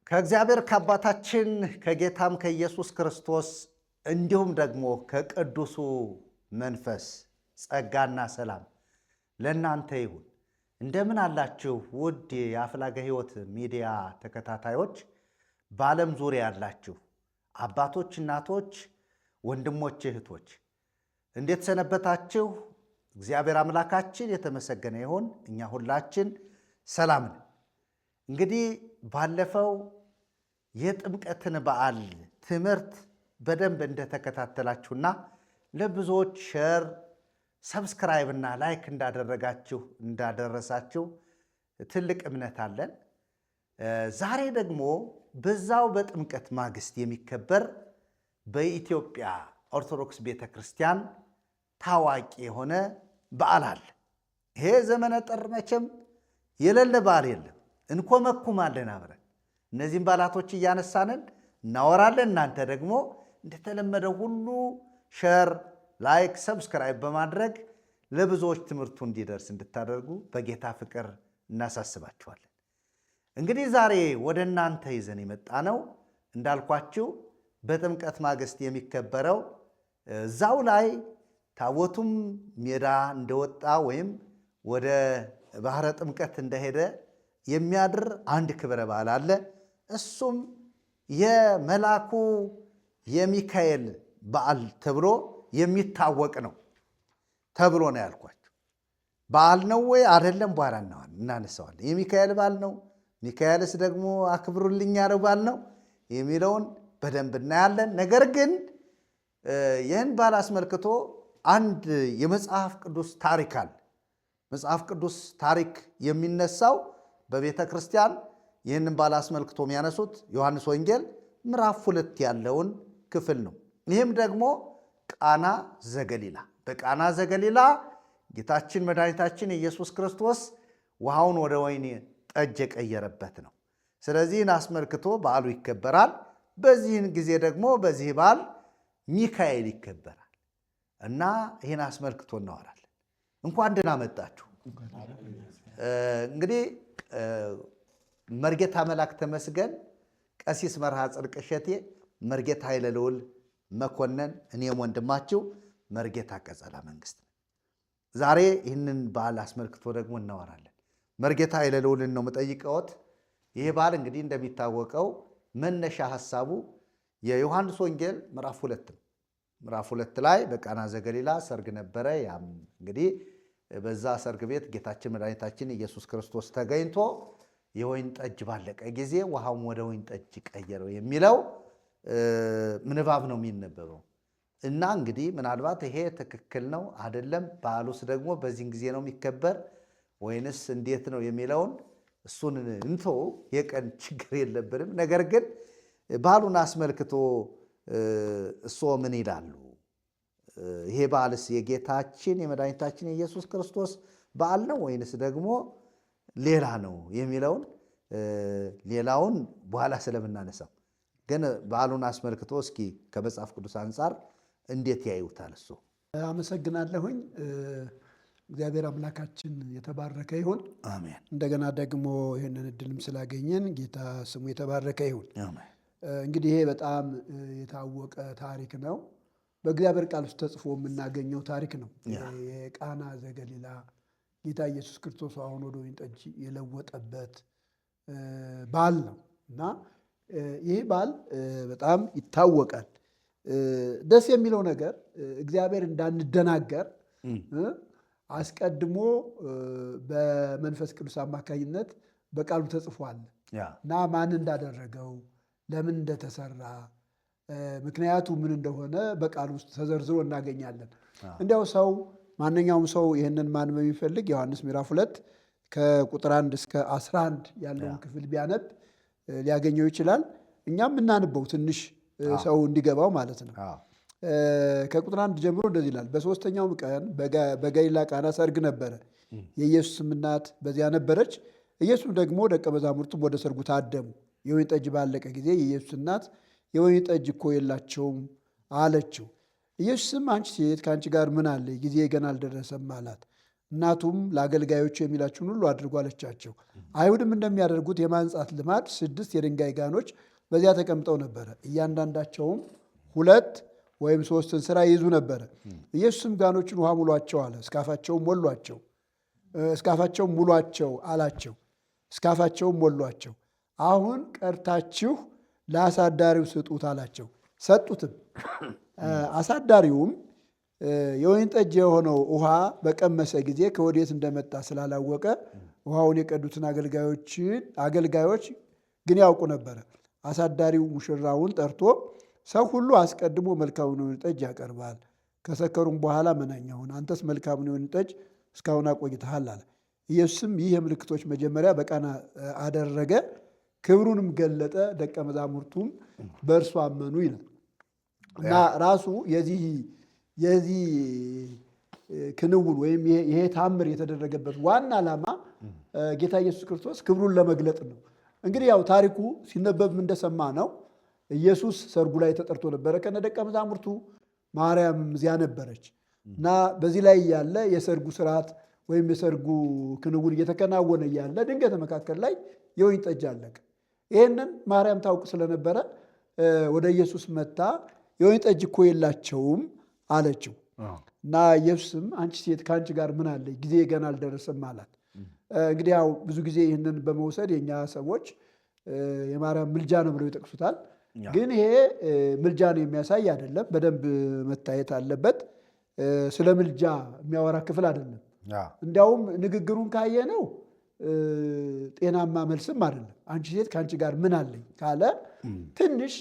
ከእግዚአብሔር ከአባታችን ከጌታም ከኢየሱስ ክርስቶስ እንዲሁም ደግሞ ከቅዱሱ መንፈስ ጸጋና ሰላም ለእናንተ ይሁን። እንደምን አላችሁ ውድ የአፍላገ ሕይወት ሚዲያ ተከታታዮች፣ በዓለም ዙሪያ ያላችሁ አባቶች፣ እናቶች፣ ወንድሞች፣ እህቶች እንዴት ሰነበታችሁ? እግዚአብሔር አምላካችን የተመሰገነ ይሁን። እኛ ሁላችን ሰላም ነን። እንግዲህ ባለፈው የጥምቀትን በዓል ትምህርት በደንብ እንደተከታተላችሁና ለብዙዎች ሼር፣ ሰብስክራይብ እና ላይክ እንዳደረሳችሁ ትልቅ እምነት አለን። ዛሬ ደግሞ በዛው በጥምቀት ማግስት የሚከበር በኢትዮጵያ ኦርቶዶክስ ቤተ ክርስቲያን ታዋቂ የሆነ በዓል አለ። ይሄ ዘመነ ጥር መቼም የሌለ በዓል የለም። እንኮመኩማለን አብረን እነዚህም በዓላቶች እያነሳንን እናወራለን። እናንተ ደግሞ እንደተለመደው ሁሉ ሸር፣ ላይክ፣ ሰብስክራይብ በማድረግ ለብዙዎች ትምህርቱ እንዲደርስ እንድታደርጉ በጌታ ፍቅር እናሳስባችኋለን። እንግዲህ ዛሬ ወደ እናንተ ይዘን የመጣ ነው እንዳልኳችሁ በጥምቀት ማግስት የሚከበረው እዛው ላይ ታቦቱም ሜዳ እንደወጣ ወይም ወደ ባህረ ጥምቀት እንደሄደ የሚያድር አንድ ክብረ በዓል አለ። እሱም የመልአኩ የሚካኤል በዓል ተብሎ የሚታወቅ ነው ተብሎ ነው ያልኳቸው። በዓል ነው ወይ አይደለም? በኋላ እናነሳዋለን። የሚካኤል በዓል ነው፣ ሚካኤልስ ደግሞ አክብሩልኝ ያለው በዓል ነው የሚለውን በደንብ እናያለን። ነገር ግን ይህን በዓል አስመልክቶ አንድ የመጽሐፍ ቅዱስ ታሪክ አለ። መጽሐፍ ቅዱስ ታሪክ የሚነሳው በቤተ ክርስቲያን ይህንን በዓል አስመልክቶ የሚያነሱት ዮሐንስ ወንጌል ምዕራፍ 2 ያለውን ክፍል ነው። ይህም ደግሞ ቃና ዘገሊላ፣ በቃና ዘገሊላ ጌታችን መድኃኒታችን ኢየሱስ ክርስቶስ ውሃውን ወደ ወይን ጠጅ የቀየረበት ነው። ስለዚህን አስመልክቶ በዓሉ ይከበራል። በዚህን ጊዜ ደግሞ በዚህ በዓል ሚካኤል ይከበራል እና ይህን አስመልክቶ እናወራለን። እንኳን ደህና መጣችሁ። እንግዲህ መርጌታ መላክ ተመስገን፣ ቀሲስ መርሃ ጽድቅ እሸቴ፣ መርጌታ ኃይለ ልዑል መኮንን፣ እኔም ወንድማችሁ መርጌታ ቀጸላ መንግስት። ዛሬ ይህንን በዓል አስመልክቶ ደግሞ እናወራለን። መርጌታ ኃይለ ልዑልን ነው የምጠይቀዎት። ይህ በዓል እንግዲህ እንደሚታወቀው መነሻ ሐሳቡ የዮሐንስ ወንጌል ምዕራፍ 2 ነው። ምዕራፍ 2 ላይ በቃና ዘገሊላ ሰርግ ነበረ። ያም እንግዲህ በዛ ሰርግ ቤት ጌታችን መድኃኒታችን ኢየሱስ ክርስቶስ ተገኝቶ የወይን ጠጅ ባለቀ ጊዜ ውሃውን ወደ ወይን ጠጅ ቀየረው የሚለው ምንባብ ነው የሚነበበው። እና እንግዲህ ምናልባት ይሄ ትክክል ነው አይደለም፣ በዓሉስ ደግሞ በዚህን ጊዜ ነው የሚከበር ወይንስ እንዴት ነው የሚለውን እሱን እንተው፣ የቀን ችግር የለብንም። ነገር ግን በዓሉን አስመልክቶ እርስዎ ምን ይላሉ? ይሄ በዓልስ የጌታችን የመድኃኒታችን የኢየሱስ ክርስቶስ በዓል ነው ወይንስ ደግሞ ሌላ ነው የሚለውን ሌላውን በኋላ ስለምናነሳው ግን በዓሉን አስመልክቶ እስኪ ከመጽሐፍ ቅዱስ አንጻር እንዴት ያዩታል? እሱ አመሰግናለሁኝ። እግዚአብሔር አምላካችን የተባረከ ይሁን። አሜን። እንደገና ደግሞ ይህንን እድልም ስላገኘን ጌታ ስሙ የተባረከ ይሁን። አሜን። እንግዲህ ይሄ በጣም የታወቀ ታሪክ ነው። በእግዚአብሔር ቃል ውስጥ ተጽፎ የምናገኘው ታሪክ ነው። የቃና ዘገሊላ ጌታ ኢየሱስ ክርስቶስ አሁን ወደ ወይን ጠጅ የለወጠበት በዓል ነው እና ይህ በዓል በጣም ይታወቃል። ደስ የሚለው ነገር እግዚአብሔር እንዳንደናገር አስቀድሞ በመንፈስ ቅዱስ አማካኝነት በቃሉ ተጽፏል እና ማን እንዳደረገው፣ ለምን እንደተሰራ፣ ምክንያቱ ምን እንደሆነ በቃል ውስጥ ተዘርዝሮ እናገኛለን። እንዲያው ማንኛውም ሰው ይህንን ማንበብ የሚፈልግ ዮሐንስ ምዕራፍ 2 ከቁጥር 1 እስከ 11 ያለውን ክፍል ቢያነብ ሊያገኘው ይችላል። እኛም እናንበው ትንሽ ሰው እንዲገባው ማለት ነው። ከቁጥር 1 ጀምሮ እንደዚህ ይላል። በሦስተኛውም ቀን በገሊላ ቃና ሰርግ ነበረ። የኢየሱስም እናት በዚያ ነበረች። ኢየሱስ ደግሞ ደቀ መዛሙርቱም ወደ ሰርጉ ታደሙ። የወይን ጠጅ ባለቀ ጊዜ የኢየሱስ እናት የወይን ጠጅ እኮ የላቸውም አለችው። ኢየሱስም አንቺ ሴት ከአንቺ ጋር ምን አለ? ጊዜ ገና አልደረሰም አላት። እናቱም ለአገልጋዮቹ የሚላችሁን ሁሉ አድርጉ አለቻቸው። አይሁድም እንደሚያደርጉት የማንጻት ልማድ 6 የድንጋይ ጋኖች በዚያ ተቀምጠው ነበረ። እያንዳንዳቸውም 2 ወይም 3 እንስራ ይይዙ ነበረ። ኢየሱስም ጋኖችን ውሃ ሙሏቸው አለ። እስካፋቸውም ሞሏቸው። እስካፋቸውም ሙሏቸው አላቸው። እስካፋቸውም ሞሏቸው። አሁን ቀድታችሁ ለአሳዳሪው ስጡት አላቸው። ሰጡትም። አሳዳሪውም የወይን ጠጅ የሆነው ውሃ በቀመሰ ጊዜ ከወዴት እንደመጣ ስላላወቀ ውሃውን የቀዱትን አገልጋዮች ግን ያውቁ ነበረ። አሳዳሪው ሙሽራውን ጠርቶ ሰው ሁሉ አስቀድሞ መልካሙን የወይን ጠጅ ያቀርባል፣ ከሰከሩም በኋላ መናኛውን፣ አንተስ መልካሙን የወይን ጠጅ እስካሁን አቆይተሃል አለ። ኢየሱስም ይህ የምልክቶች መጀመሪያ በቃና አደረገ፣ ክብሩንም ገለጠ፣ ደቀ መዛሙርቱም በእርሱ አመኑ ይላል እና ራሱ የዚህ ክንውን ወይም ይሄ ታምር የተደረገበት ዋና ዓላማ ጌታ ኢየሱስ ክርስቶስ ክብሩን ለመግለጥ ነው። እንግዲህ ያው ታሪኩ ሲነበብም እንደሰማ ነው ኢየሱስ ሰርጉ ላይ ተጠርቶ ነበረ ከነ ደቀ መዛሙርቱ፣ ማርያም እዚያ ነበረች እና በዚህ ላይ ያለ የሰርጉ ስርዓት ወይም የሰርጉ ክንውን እየተከናወነ እያለ ድንገት መካከል ላይ የወይን ጠጅ አለቀ። ይህንን ማርያም ታውቅ ስለነበረ ወደ ኢየሱስ መጥታ የወይን ጠጅ እኮ የላቸውም አለችው እና ኢየሱስም አንቺ ሴት ከአንቺ ጋር ምን አለ? ጊዜ ገና አልደረሰም አላት። እንግዲህ ያው ብዙ ጊዜ ይህንን በመውሰድ የኛ ሰዎች የማርያም ምልጃ ነው ብለው ይጠቅሱታል። ግን ይሄ ምልጃን የሚያሳይ አይደለም፣ በደንብ መታየት አለበት። ስለ ምልጃ የሚያወራ ክፍል አይደለም። እንዲያውም ንግግሩን ካየነው ጤናማ መልስም አይደለም። አንቺ ሴት ከአንቺ ጋር ምን አለኝ ካለ ትንሽ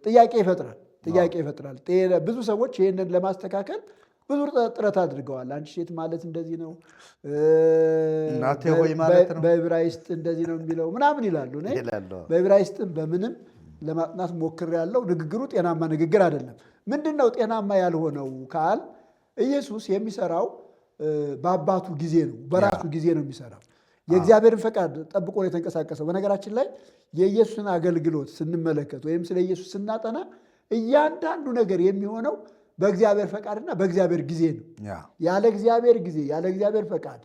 ጥያቄ ይፈጥራል። ብዙ ሰዎች ይህንን ለማስተካከል ብዙ ጥረት አድርገዋል። አንቺ ሴት ማለት እንደዚህ ነው፣ እናቴ ሆይ ማለት ነው፣ በዕብራይስጥ እንደዚህ ነው የሚለው ምናምን ይላሉ። በዕብራይስጥም በምንም ለማጥናት ሞክሬያለሁ። ንግግሩ ጤናማ ንግግር አይደለም። ምንድን ነው ጤናማ ያልሆነው ካል ኢየሱስ የሚሰራው በአባቱ ጊዜ ነው፣ በራሱ ጊዜ ነው የሚሰራው። የእግዚአብሔርን ፈቃድ ጠብቆ ነው የተንቀሳቀሰው። በነገራችን ላይ የኢየሱስን አገልግሎት ስንመለከት ወይም ስለ ኢየሱስ ስናጠና እያንዳንዱ ነገር የሚሆነው በእግዚአብሔር ፈቃድና በእግዚአብሔር ጊዜ ነው። ያለ እግዚአብሔር ጊዜ ያለ እግዚአብሔር ፈቃድ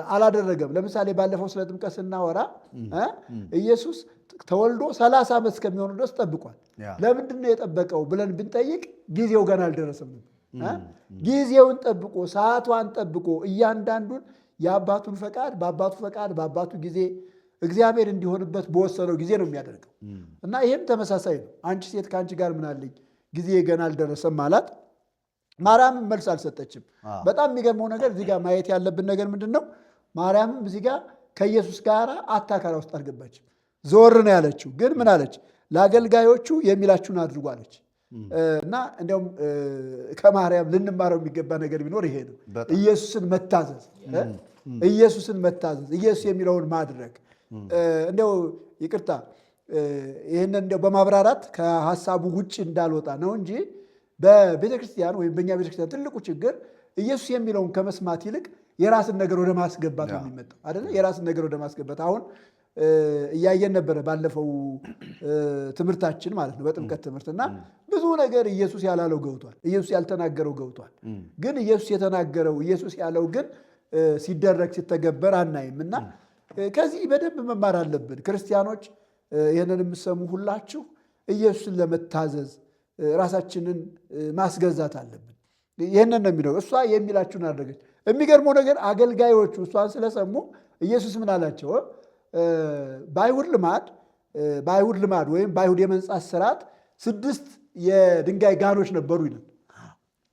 አላደረገም። ለምሳሌ ባለፈው ስለ ጥምቀት ስናወራ ኢየሱስ ተወልዶ 30 ዓመት እስከሚሆኑ ድረስ ጠብቋል። ለምንድን ነው የጠበቀው ብለን ብንጠይቅ ጊዜው ገና አልደረሰም። ጊዜውን ጠብቆ ሰዓቷን ጠብቆ እያንዳንዱን የአባቱን ፈቃድ በአባቱ ጊዜ እግዚአብሔር እንዲሆንበት በወሰነው ጊዜ ነው የሚያደርገው እና ይህም ተመሳሳይ ነው። አንቺ ሴት ከአንቺ ጋር ምን አለኝ? ጊዜ ገና አልደረሰም አላት። ማርያምም መልስ አልሰጠችም። በጣም የሚገርመው ነገር እዚህ ጋር ማየት ያለብን ነገር ምንድን ነው? ማርያምም እዚህ ጋር ከኢየሱስ ጋር አታካራ ውስጥ አልገባችም። ዞር ነው ያለችው። ግን ምን አለች? ለአገልጋዮቹ የሚላችሁን አድርጉ አለች እና እንዲያውም ከማርያም ልንማረው የሚገባ ነገር ቢኖር ይሄ ነው። ኢየሱስን መታዘዝ፣ ኢየሱስ የሚለውን ማድረግ። እንዲያው ይቅርታ ይህንን እንዲያው በማብራራት ከሀሳቡ ውጭ እንዳልወጣ ነው እንጂ በቤተክርስቲያን ወይም በእኛ ቤተክርስቲያን ትልቁ ችግር ኢየሱስ የሚለውን ከመስማት ይልቅ የራስን ነገር ወደ ማስገባት ነው የሚመጣው አይደለ? የራስን ነገር ወደ ማስገባት አሁን እያየን ነበረ ባለፈው ትምህርታችን ማለት ነው፣ በጥምቀት ትምህርት እና ብዙ ነገር ኢየሱስ ያላለው ገብቷል፣ ኢየሱስ ያልተናገረው ገብቷል። ግን ኢየሱስ የተናገረው ኢየሱስ ያለው ግን ሲደረግ ሲተገበር አናይም እና ከዚህ በደንብ መማር አለብን ክርስቲያኖች። ይህንን የምሰሙ ሁላችሁ ኢየሱስን ለመታዘዝ ራሳችንን ማስገዛት አለብን። ይህንን ነው የሚለው። እሷ የሚላችሁን አደረገች። የሚገርመው ነገር አገልጋዮቹ እሷን ስለሰሙ ኢየሱስ ምን አላቸው? በአይሁድ ልማድ ወይም በአይሁድ የመንጻት ስርዓት 6 የድንጋይ ጋኖች ነበሩ ይላል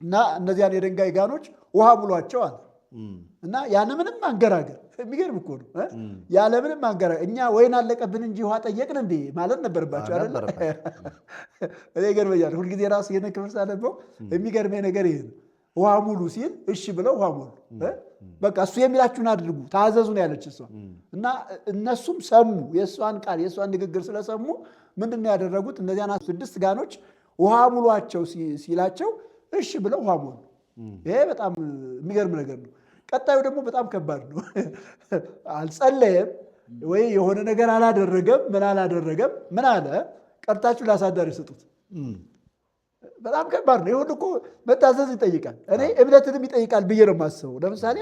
እና እነዚያን የድንጋይ ጋኖች ውሃ ሙሏቸው አለ እና ያለምንም አንገራገር። የሚገርም እኮ ነው። ያለምንም አንገራገር እኛ ወይን አለቀብን እንጂ ውሃ ጠየቅን እንዴ ማለት ነበረባቸው አይደል? እኔ ይገርመኛል ሁልጊዜ ራሱ ይህን ክፍል ሳነበው የሚገርመኝ ነገር ይሄ ነው። ውሃ ሙሉ ሲል እሺ ብለው ውሃ ሙሉ። በቃ እሱ የሚላችሁን አድርጉ ታዘዙ ነው ያለች እሷ እና እነሱም ሰሙ። የእሷን ቃል የእሷን ንግግር ስለሰሙ ምንድን ነው ያደረጉት? እነዚያን 6 ጋኖች ውሃ ሙሏቸው ሲላቸው እሺ ብለው ውሃ ሙሉ። ይሄ በጣም የሚገርም ነገር ነው። ቀጣዩ ደግሞ በጣም ከባድ ነው። አልጸለየም ወይ የሆነ ነገር አላደረገም። ምን አላደረገም? ምን አለ? ቀርታችሁ ለአሳዳሪ ስጡት። በጣም ከባድ ነው። ይሁን እኮ መታዘዝ ይጠይቃል። እኔ እምነትንም ይጠይቃል ብዬ ነው የማስበው። ለምሳሌ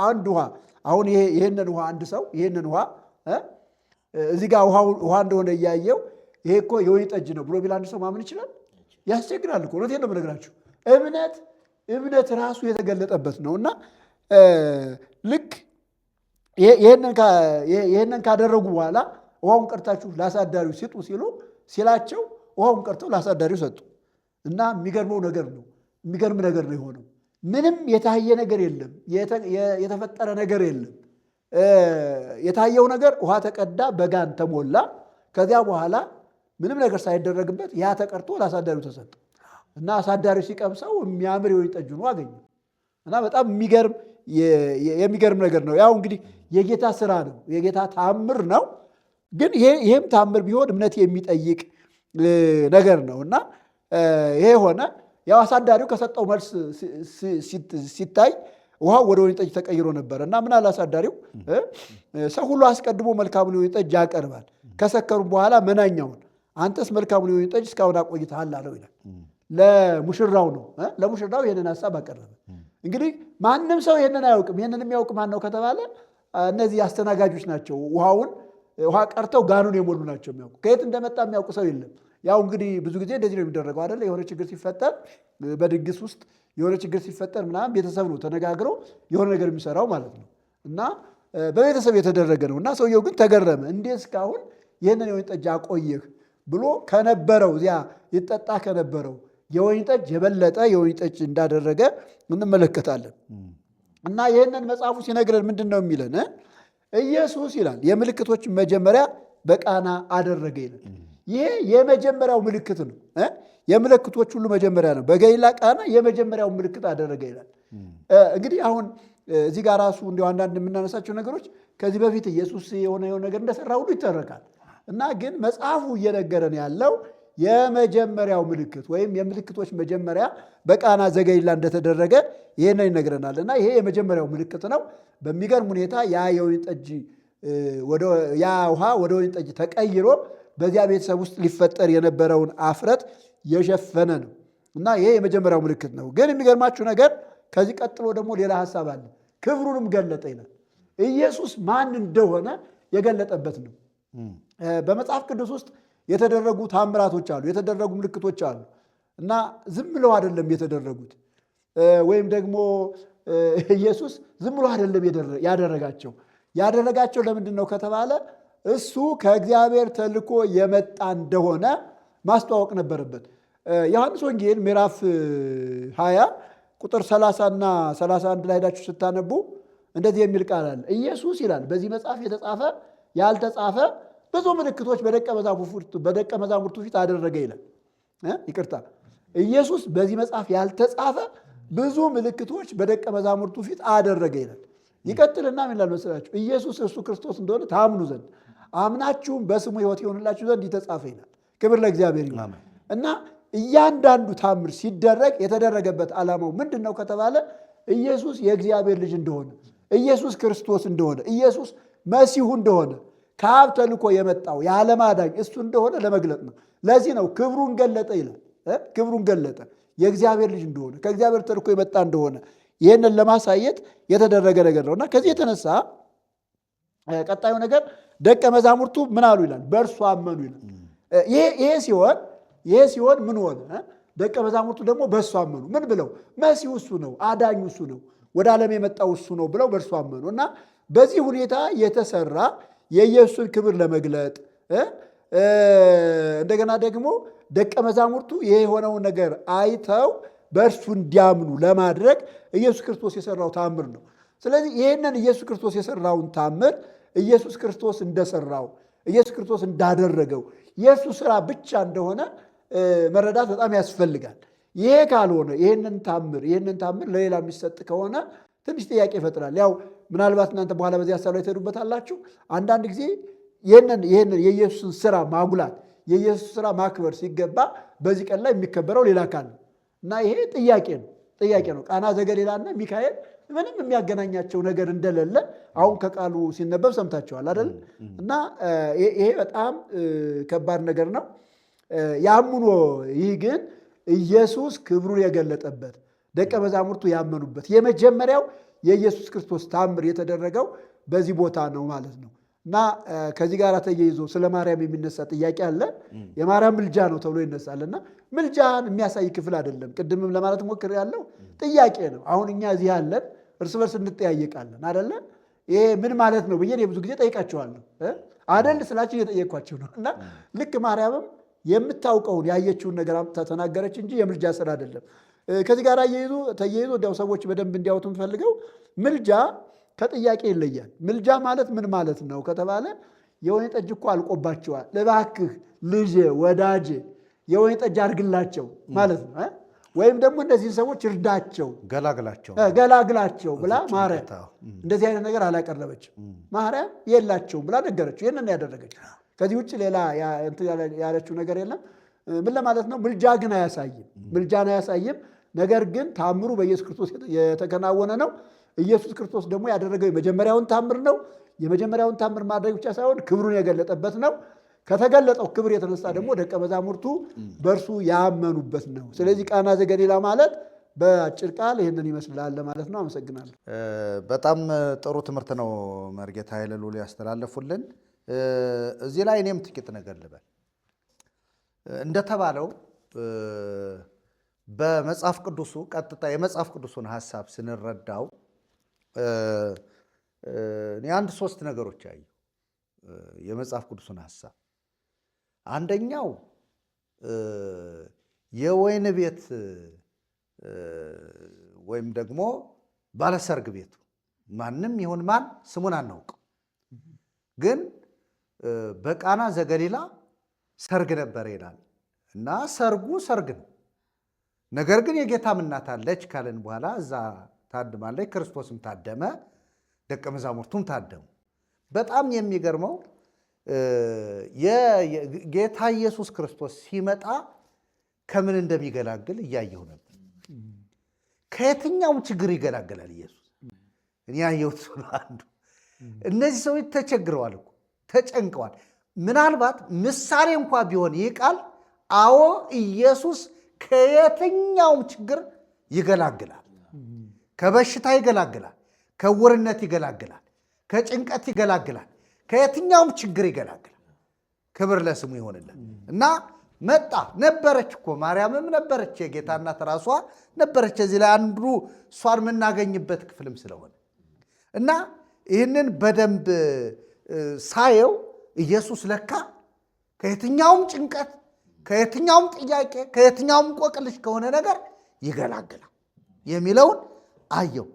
አንድ ውሃ አሁን ይሄንን ውሃ አንድ ሰው ይሄንን ውሃ እዚህ ጋር ውሃ እንደሆነ እያየው ይሄ እኮ የወይን ጠጅ ነው ብሎ ቢል አንድ ሰው ማመን ይችላል? ያስቸግራል እኮ። እውነቴን ነው የምነግራችሁ። እምነት ራሱ የተገለጠበት ነው እና ልክ ይሄንን ካደረጉ በኋላ ውሃውን ቀርታችሁ ለአሳዳሪው ስጡ ሲላቸው ውሃውን ቀርተው ለአሳዳሪው ሰጡ እና የሚገርመው ነገር ነው። የሚገርም ነገር ነው የሆነው። ምንም የታየ ነገር የለም፣ የተፈጠረ ነገር የለም። የታየው ነገር ውሃ ተቀዳ፣ በጋን ተሞላ። ከዚያ በኋላ ምንም ነገር ሳይደረግበት ያ ተቀርቶ ለአሳዳሪው ተሰጠ እና አሳዳሪው ሲቀምሰው የሚያምር የወይን ጠጅ ሆኖ አገኘ እና በጣም የሚገርም ነገር ነው። ያው እንግዲህ የጌታ ስራ ነው፣ የጌታ ታምር ነው። ግን ይሄም ታምር ቢሆን እምነት የሚጠይቅ ነገር ነው እና ይሄ ሆነ። ያው አሳዳሪው ከሰጠው መልስ ሲታይ ውሃው ወደ ወይን ጠጅ ተቀይሮ ነበር እና ምን አለ አሳዳሪው፣ ሰው ሁሉ አስቀድሞ መልካሙን የወይን ጠጅ ያቀርባል፣ ከሰከሩም በኋላ መናኛውን፣ አንተስ መልካሙን የወይን ጠጅ እስካሁን አቆይተሃል አለው ይላል። ለሙሽራው ነው። ለሙሽራው ይህንን ሀሳብ አቀረበ። እንግዲህ ማንም ሰው ይህንን አያውቅም። ይህንን የሚያውቅ ማን ነው ከተባለ እነዚህ አስተናጋጆች ናቸው። ውሃ ቀርተው ጋኑን የሞሉ ናቸው የሚያውቁ። ከየት እንደመጣ የሚያውቁ ሰው የለም። ያው እንግዲህ ብዙ ጊዜ እንደዚህ ነው የሚደረገው አይደለ? የሆነ ችግር ሲፈጠር በድግስ ውስጥ የሆነ ችግር ሲፈጠር ምናምን ቤተሰብ ነው ተነጋግሮ የሆነ ነገር የሚሰራው ማለት ነው እና በቤተሰብ የተደረገ ነው እና ሰውየው ግን ተገረመ። እንዴት እስካሁን ይህንን የወይን ጠጅ አቆየህ ብሎ ከነበረው እዚያ ይጠጣ ከነበረው የወይን ጠጅ የበለጠ የወይን ጠጅ እንዳደረገ እንመለከታለን። እና ይህንን መጽሐፉ ሲነግረን ምንድን ነው የሚለን? ኢየሱስ ይላል የምልክቶች መጀመሪያ በቃና አደረገ ይላል። ይሄ የመጀመሪያው ምልክት ነው። የምልክቶች ሁሉ መጀመሪያ ነው። በገሊላ ቃና የመጀመሪያው ምልክት አደረገ ይላል። እንግዲህ አሁን እዚህ ጋር ራሱ እንዲያው አንዳንድ የምናነሳቸው ነገሮች ከዚህ በፊት ኢየሱስ የሆነ ነገር እንደሰራ ሁሉ ይተረካል እና ግን መጽሐፉ እየነገረን ያለው የመጀመሪያው ምልክት ወይም የምልክቶች መጀመሪያ በቃና ዘገሊላ እንደተደረገ ይሄንን ይነግረናል እና ይሄ የመጀመሪያው ምልክት ነው። በሚገርም ሁኔታ ያ ውሃ ወደ ወይን ጠጅ ተቀይሮ በዚያ ቤተሰብ ውስጥ ሊፈጠር የነበረውን አፍረት የሸፈነ ነው እና ይሄ የመጀመሪያው ምልክት ነው። ግን የሚገርማችሁ ነገር ከዚህ ቀጥሎ ደግሞ ሌላ ሀሳብ አለ። ክብሩንም ገለጠ ይላል። ኢየሱስ ማን እንደሆነ የገለጠበት ነው። በመጽሐፍ ቅዱስ ውስጥ የተደረጉ ታምራቶች አሉ፣ የተደረጉ ምልክቶች አሉ እና ዝም ብለው አይደለም የተደረጉት። ወይም ደግሞ ኢየሱስ ዝም ብሎ አይደለም ያደረጋቸው ለምንድን ነው ከተባለ እሱ ከእግዚአብሔር ተልኮ የመጣ እንደሆነ ማስተዋወቅ ነበረበት። ዮሐንስ ወንጌል ምዕራፍ 20 ቁጥር 30 እና 31 ላይ ሄዳችሁ ስታነቡ እንደዚህ የሚል ቃል አለ። ኢየሱስ ይላል በዚህ መጽሐፍ የተጻፈ ያልተጻፈ ብዙ ምልክቶች በደቀ መዛሙርቱ ፊት አደረገ ይላል። ይቅርታ፣ ኢየሱስ በዚህ መጽሐፍ ያልተጻፈ ብዙ ምልክቶች በደቀ መዛሙርቱ ፊት አደረገ ይላል። ይቀጥልና ምን ይላል መሰላችሁ? ኢየሱስ እርሱ ክርስቶስ እንደሆነ ታምኑ ዘንድ አምናችሁም በስሙ ሕይወት ይሆንላችሁ ዘንድ የተጻፈ ይላል። ክብር ለእግዚአብሔር ይሁን። እና እያንዳንዱ ታምር ሲደረግ የተደረገበት ዓላማው ምንድን ነው ከተባለ ኢየሱስ የእግዚአብሔር ልጅ እንደሆነ፣ ኢየሱስ ክርስቶስ እንደሆነ፣ ኢየሱስ መሲሁ እንደሆነ፣ ከአብ ተልኮ የመጣው የዓለም አዳኝ እሱ እንደሆነ ለመግለጥ ነው። ለዚህ ነው ክብሩን ገለጠ ይላል። ክብሩን ገለጠ የእግዚአብሔር ልጅ እንደሆነ፣ ከእግዚአብሔር ተልኮ የመጣ እንደሆነ ይህንን ለማሳየት የተደረገ ነገር ነው እና ከዚህ የተነሳ ቀጣዩ ነገር ደቀ መዛሙርቱ ምን አሉ ይላል? በእርሱ አመኑ ይላል። ይሄ ሲሆን ምን ሆነ? ደቀ መዛሙርቱ ደግሞ በእሱ አመኑ። ምን ብለው? መሲሁ እሱ ነው፣ አዳኙ እሱ ነው፣ ወደ ዓለም የመጣው እሱ ነው ብለው በእርሱ አመኑ እና በዚህ ሁኔታ የተሰራ የኢየሱስን ክብር ለመግለጥ እንደገና ደግሞ ደቀ መዛሙርቱ ይሄ የሆነውን ነገር አይተው በእርሱ እንዲያምኑ ለማድረግ ኢየሱስ ክርስቶስ የሰራው ታምር ነው። ስለዚህ ይህንን ኢየሱስ ክርስቶስ የሰራውን ታምር ኢየሱስ ክርስቶስ እንደሰራው፣ ኢየሱስ ክርስቶስ እንዳደረገው የእሱ ስራ ብቻ እንደሆነ መረዳት በጣም ያስፈልጋል። ይሄ ካልሆነ ይህንን ታምር ለሌላ የሚሰጥ ከሆነ ትንሽ ጥያቄ ይፈጥራል። ያው ምናልባት እናንተ በኋላ በዚህ ሀሳብ ላይ ትሄዱበታላችሁ። አንዳንድ ጊዜ ይህንን የኢየሱስን ስራ ማጉላት፣ የኢየሱስ ስራ ማክበር ሲገባ በዚህ ቀን ላይ የሚከበረው ሌላ አካል ነው እና ይሄ ጥያቄ ነው። ቃና ዘገሊላና ሚካኤል ምንም የሚያገናኛቸው ነገር እንደሌለ አሁን ከቃሉ ሲነበብ ሰምታችኋል አይደል? እና ይሄ በጣም ከባድ ነገር ነው። ያምኖ ይህ ግን ኢየሱስ ክብሩን የገለጠበት ደቀ መዛሙርቱ ያመኑበት የመጀመሪያው የኢየሱስ ክርስቶስ ታምር የተደረገው በዚህ ቦታ ነው ማለት ነው። እና ከዚህ ጋር ተያይዞ ስለ ማርያም የሚነሳ ጥያቄ አለ። የማርያም ምልጃ ነው ተብሎ ይነሳል። እና ምልጃን የሚያሳይ ክፍል አይደለም። ቅድምም ለማለት ሞክር ያለው ጥያቄ ነው። አሁን እኛ እዚህ ያለን እርስ በርስ እንጠያየቃለን አይደለ? ይሄ ምን ማለት ነው ብዬ ብዙ ጊዜ ጠይቃቸዋለሁ። አደል ስላቸው እየጠየኳቸው ነው። እና ልክ ማርያምም የምታውቀውን ያየችውን ነገር አምጥታ ተናገረች እንጂ የምልጃ ስራ አይደለም። ከዚህ ጋር ተያይዞ እንዲያው ሰዎች በደንብ እንዲያውቱ የምፈልገው ምልጃ ከጥያቄ ይለያል። ምልጃ ማለት ምን ማለት ነው ከተባለ የወይን ጠጅ እኮ አልቆባቸዋል፣ እባክህ ልጄ ወዳጄ የወይን ጠጅ አድርግላቸው ማለት ነው። ወይም ደግሞ እነዚህን ሰዎች እርዳቸው፣ ገላግላቸው ብላ ማርያም እንደዚህ አይነት ነገር አላቀረበችም። ማርያም የላቸውም ብላ ነገረችው። ይህንን ያደረገችው ከዚህ ውጭ ሌላ ያለችው ነገር የለም። ምን ለማለት ነው? ምልጃ ግን አያሳይም። ምልጃን አያሳይም። ነገር ግን ታምሩ በኢየሱስ ክርስቶስ የተከናወነ ነው። ኢየሱስ ክርስቶስ ደግሞ ያደረገው የመጀመሪያውን ታምር ነው። የመጀመሪያውን ታምር ማድረግ ብቻ ሳይሆን ክብሩን የገለጠበት ነው። ከተገለጠው ክብር የተነሳ ደግሞ ደቀ መዛሙርቱ በእርሱ ያመኑበት ነው። ስለዚህ ቃና ዘገሊላ ማለት በአጭር ቃል ይህንን ይመስላል ማለት ነው። አመሰግናለሁ። በጣም ጥሩ ትምህርት ነው መርጌታ ኃይለ ልዑል ያስተላለፉልን። እዚህ ላይ እኔም ጥቂት ነገር ልበል። እንደተባለው በመጽሐፍ ቅዱሱ ቀጥታ የመጽሐፍ ቅዱሱን ሐሳብ ስንረዳው እኔ አንድ ሶስት ነገሮች አየሁ። የመጽሐፍ ቅዱሱን ሐሳብ አንደኛው የወይን ቤት ወይም ደግሞ ባለሰርግ ቤቱ ማንም ይሁን ማን ስሙን አናውቅም፣ ግን በቃና ዘገሊላ ሰርግ ነበር ይላል እና ሰርጉ ሰርግ ነው። ነገር ግን የጌታም እናት አለች ካለን በኋላ እዛ ታድማለች። ክርስቶስም ታደመ፣ ደቀ መዛሙርቱም ታደሙ። በጣም የሚገርመው ጌታ ኢየሱስ ክርስቶስ ሲመጣ ከምን እንደሚገላግል እያየሁ ነበር። ከየትኛውም ችግር ይገላገላል ኢየሱስ። እኔ ያየሁት አንዱ እነዚህ ሰዎች ተቸግረዋል እኮ ተጨንቀዋል። ምናልባት ምሳሌ እንኳ ቢሆን ይህ ቃል አዎ ኢየሱስ ከየትኛውም ችግር ይገላግላል። ከበሽታ ይገላግላል፣ ከዕውርነት ይገላግላል፣ ከጭንቀት ይገላግላል፣ ከየትኛውም ችግር ይገላግላል። ክብር ለስሙ ይሆንልን እና መጣ። ነበረች እኮ ማርያምም ነበረች፣ የጌታ እናት ራሷ ነበረች። እዚህ ላይ አንዱ እሷን የምናገኝበት ክፍልም ስለሆነ እና ይህንን በደንብ ሳየው ኢየሱስ ለካ ከየትኛውም ጭንቀት፣ ከየትኛውም ጥያቄ፣ ከየትኛውም ቆቅልሽ ከሆነ ነገር ይገላግላል የሚለውን አየው።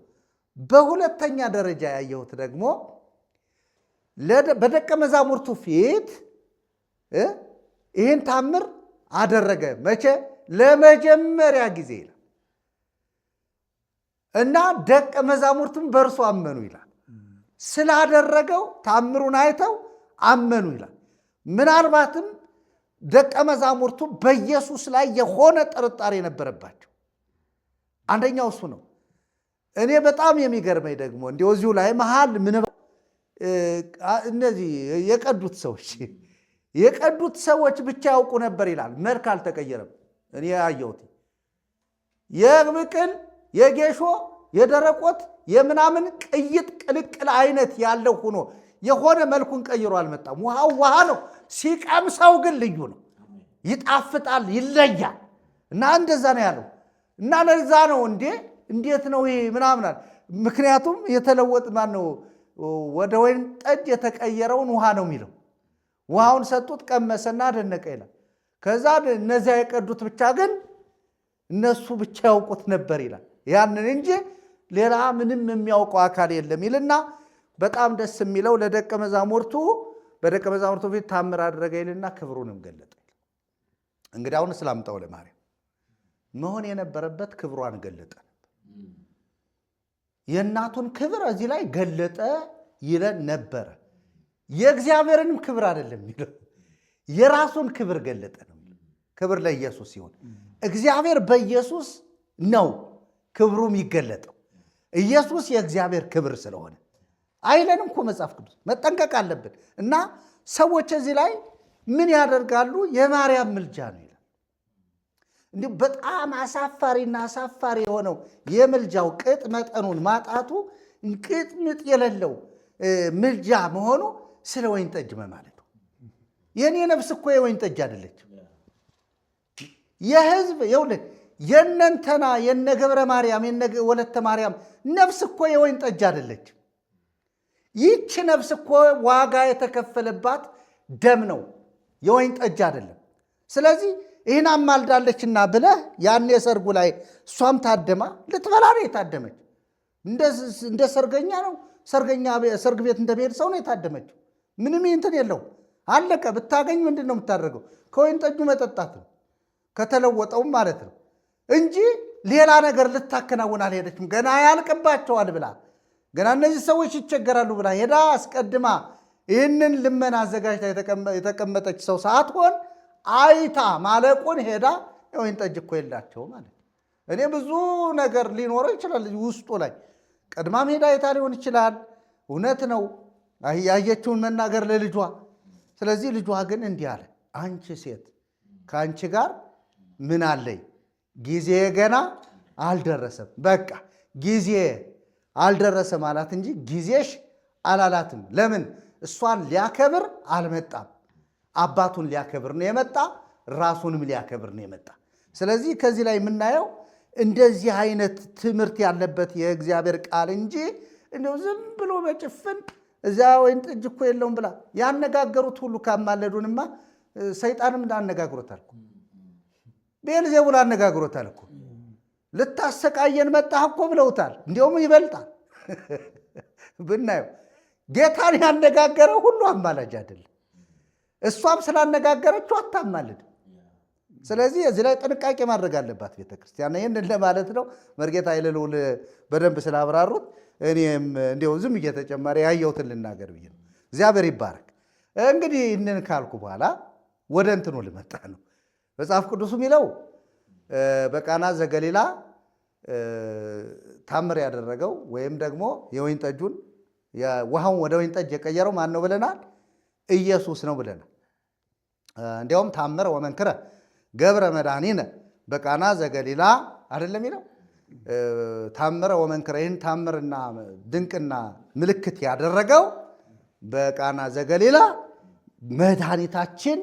በሁለተኛ ደረጃ ያየሁት ደግሞ በደቀ መዛሙርቱ ፊት ይህን ታምር አደረገ። መቼ? ለመጀመሪያ ጊዜ ይላል እና ደቀ መዛሙርቱም በእርሱ አመኑ ይላል። ስላደረገው ታምሩን አይተው አመኑ ይላል። ምናልባትም ደቀ መዛሙርቱ በኢየሱስ ላይ የሆነ ጥርጣሬ ነበረባቸው። አንደኛው እሱ ነው። እኔ በጣም የሚገርመኝ ደግሞ እንዲሁ እዚሁ ላይ መሃል እነዚህ የቀዱት ሰዎች ብቻ ያውቁ ነበር ይላል። መልክ አልተቀየረም። እኔ ያየሁት የብቅል የጌሾ የደረቆት የምናምን ቅይጥ ቅልቅል አይነት ያለው ሆኖ የሆነ መልኩን ቀይሮ አልመጣም። ውሃው ውሃ ነው፣ ሲቀምሰው ግን ልዩ ነው፣ ይጣፍጣል፣ ይለያል። እና እንደዛ ነው ያለው። እና ለዛ ነው እንዴት ነው ይሄ ምናምናል። ምክንያቱም የተለወጥ ማን ነው ወደ ወይን ጠጅ የተቀየረውን ውሃ ነው የሚለው። ውሃውን ሰጡት፣ ቀመሰና አደነቀ ይላል። ከዛ እነዚያ የቀዱት ብቻ ግን እነሱ ብቻ ያውቁት ነበር ይላል። ያንን እንጂ ሌላ ምንም የሚያውቀው አካል የለም ይልና በጣም ደስ የሚለው በደቀ መዛሙርቱ ፊት ታምር አደረገ ይልና ክብሩንም ገለጠ። እንግዲህ አሁን ስላምጣው ለማርያም መሆን የነበረበት ክብሯን ገለጠ ነበር። የእናቱን ክብር እዚህ ላይ ገለጠ ይለን ነበረ። የእግዚአብሔርንም ክብር አይደለም የሚለው የራሱን ክብር ገለጠ ነው። ክብር ለኢየሱስ ሲሆን እግዚአብሔር በኢየሱስ ነው ክብሩም ይገለጠው። ኢየሱስ የእግዚአብሔር ክብር ስለሆነ አይለንም እኮ መጽሐፍ ቅዱስ። መጠንቀቅ አለብን። እና ሰዎች እዚህ ላይ ምን ያደርጋሉ? የማርያም ምልጃ ነው ይላል። እንዲሁ በጣም አሳፋሪና አሳፋሪ የሆነው የምልጃው ቅጥ መጠኑን ማጣቱ ቅጥ ምጥ የሌለው ምልጃ መሆኑ ስለ ወይን ጠጅ ማለት ነው። የኔ ነፍስ እኮ የወይን ጠጅ አይደለችም። የህዝብ ይኸውልህ የነንተና የነ ገብረ ማርያም የነ ወለተ ማርያም ነፍስ እኮ የወይን ጠጅ አይደለችም። ይህች ነፍስ እኮ ዋጋ የተከፈለባት ደም ነው፣ የወይን ጠጅ አይደለም። ስለዚህ ይህን አማልዳለችና ብለህ ያኔ ሰርጉ ላይ እሷም ታደማ ልትበላ ነው የታደመች። እንደ ሰርገኛ ነው ሰርግ ቤት እንደሚሄድ ሰው ነው የታደመችው። ምንም እንትን የለው አለቀ። ብታገኝ ምንድን ነው የምታደርገው? ከወይን ጠጁ መጠጣት ነው፣ ከተለወጠውም ማለት ነው እንጂ ሌላ ነገር ልታከናውን አልሄደችም። ገና ያልቅባቸዋል ብላ ገና እነዚህ ሰዎች ይቸገራሉ ብላ ሄዳ አስቀድማ ይህንን ልመና አዘጋጅታ የተቀመጠች ሰው ሳትሆን አይታ ማለቁን ሄዳ የወይን ጠጅ እኮ የላቸው ማለት ነው። እኔ ብዙ ነገር ሊኖረው ይችላል ውስጡ ላይ ቀድማም ሄዳ አይታ ሊሆን ይችላል። እውነት ነው ያየችውን መናገር ለልጇ። ስለዚህ ልጇ ግን እንዲህ አለ፣ አንቺ ሴት ከአንቺ ጋር ምን አለኝ? ጊዜ ገና አልደረሰም። በቃ ጊዜ አልደረሰም አላት እንጂ ጊዜሽ አላላትም። ለምን? እሷን ሊያከብር አልመጣም። አባቱን ሊያከብር ነው የመጣ፣ ራሱንም ሊያከብር ነው የመጣ። ስለዚህ ከዚህ ላይ የምናየው እንደዚህ አይነት ትምህርት ያለበት የእግዚአብሔር ቃል እንጂ እንደው ዝም ብሎ በጭፍን እዚያ ወይን ጠጅ እኮ የለውም ብላ ያነጋገሩት ሁሉ ካማለዱንማ ሰይጣንም እንዳነጋግሮታል እኮ ቤልዜቡል አነጋግሮታል እኮ። ልታሰቃየን መጣህ እኮ ብለውታል። እንዲያውም ይበልጣል ብናየው። ጌታን ያነጋገረው ሁሉ አማላጅ አይደለም። እሷም ስላነጋገረችው አታማልድ። ስለዚህ እዚህ ላይ ጥንቃቄ ማድረግ አለባት ቤተክርስቲያን። ይህንን ለማለት ነው። መርጌታ ኃይለልዑል በደንብ ስላብራሩት እኔም እንዲያው ዝም እየተጨማሪ ያየሁትን ልናገር ብዬ ነው። እግዚአብሔር ይባረክ። እንግዲህ ይህንን ካልኩ በኋላ ወደ እንትኑ ልመጣ ነው። መጽሐፍ ቅዱሱ የሚለው በቃና ዘገሊላ ታምር ያደረገው ወይም ደግሞ የወይን ጠጁን ውሃውን ወደ ወይን ጠጅ የቀየረው ማን ነው ብለናል? ኢየሱስ ነው ብለናል። እንዲያውም ታምረ ወመንክረ ገብረ መድኃኒነ በቃና ዘገሊላ አይደለም የሚለው ታምረ ወመንክረ። ይህን ታምርና ድንቅና ምልክት ያደረገው በቃና ዘገሊላ መድኃኒታችን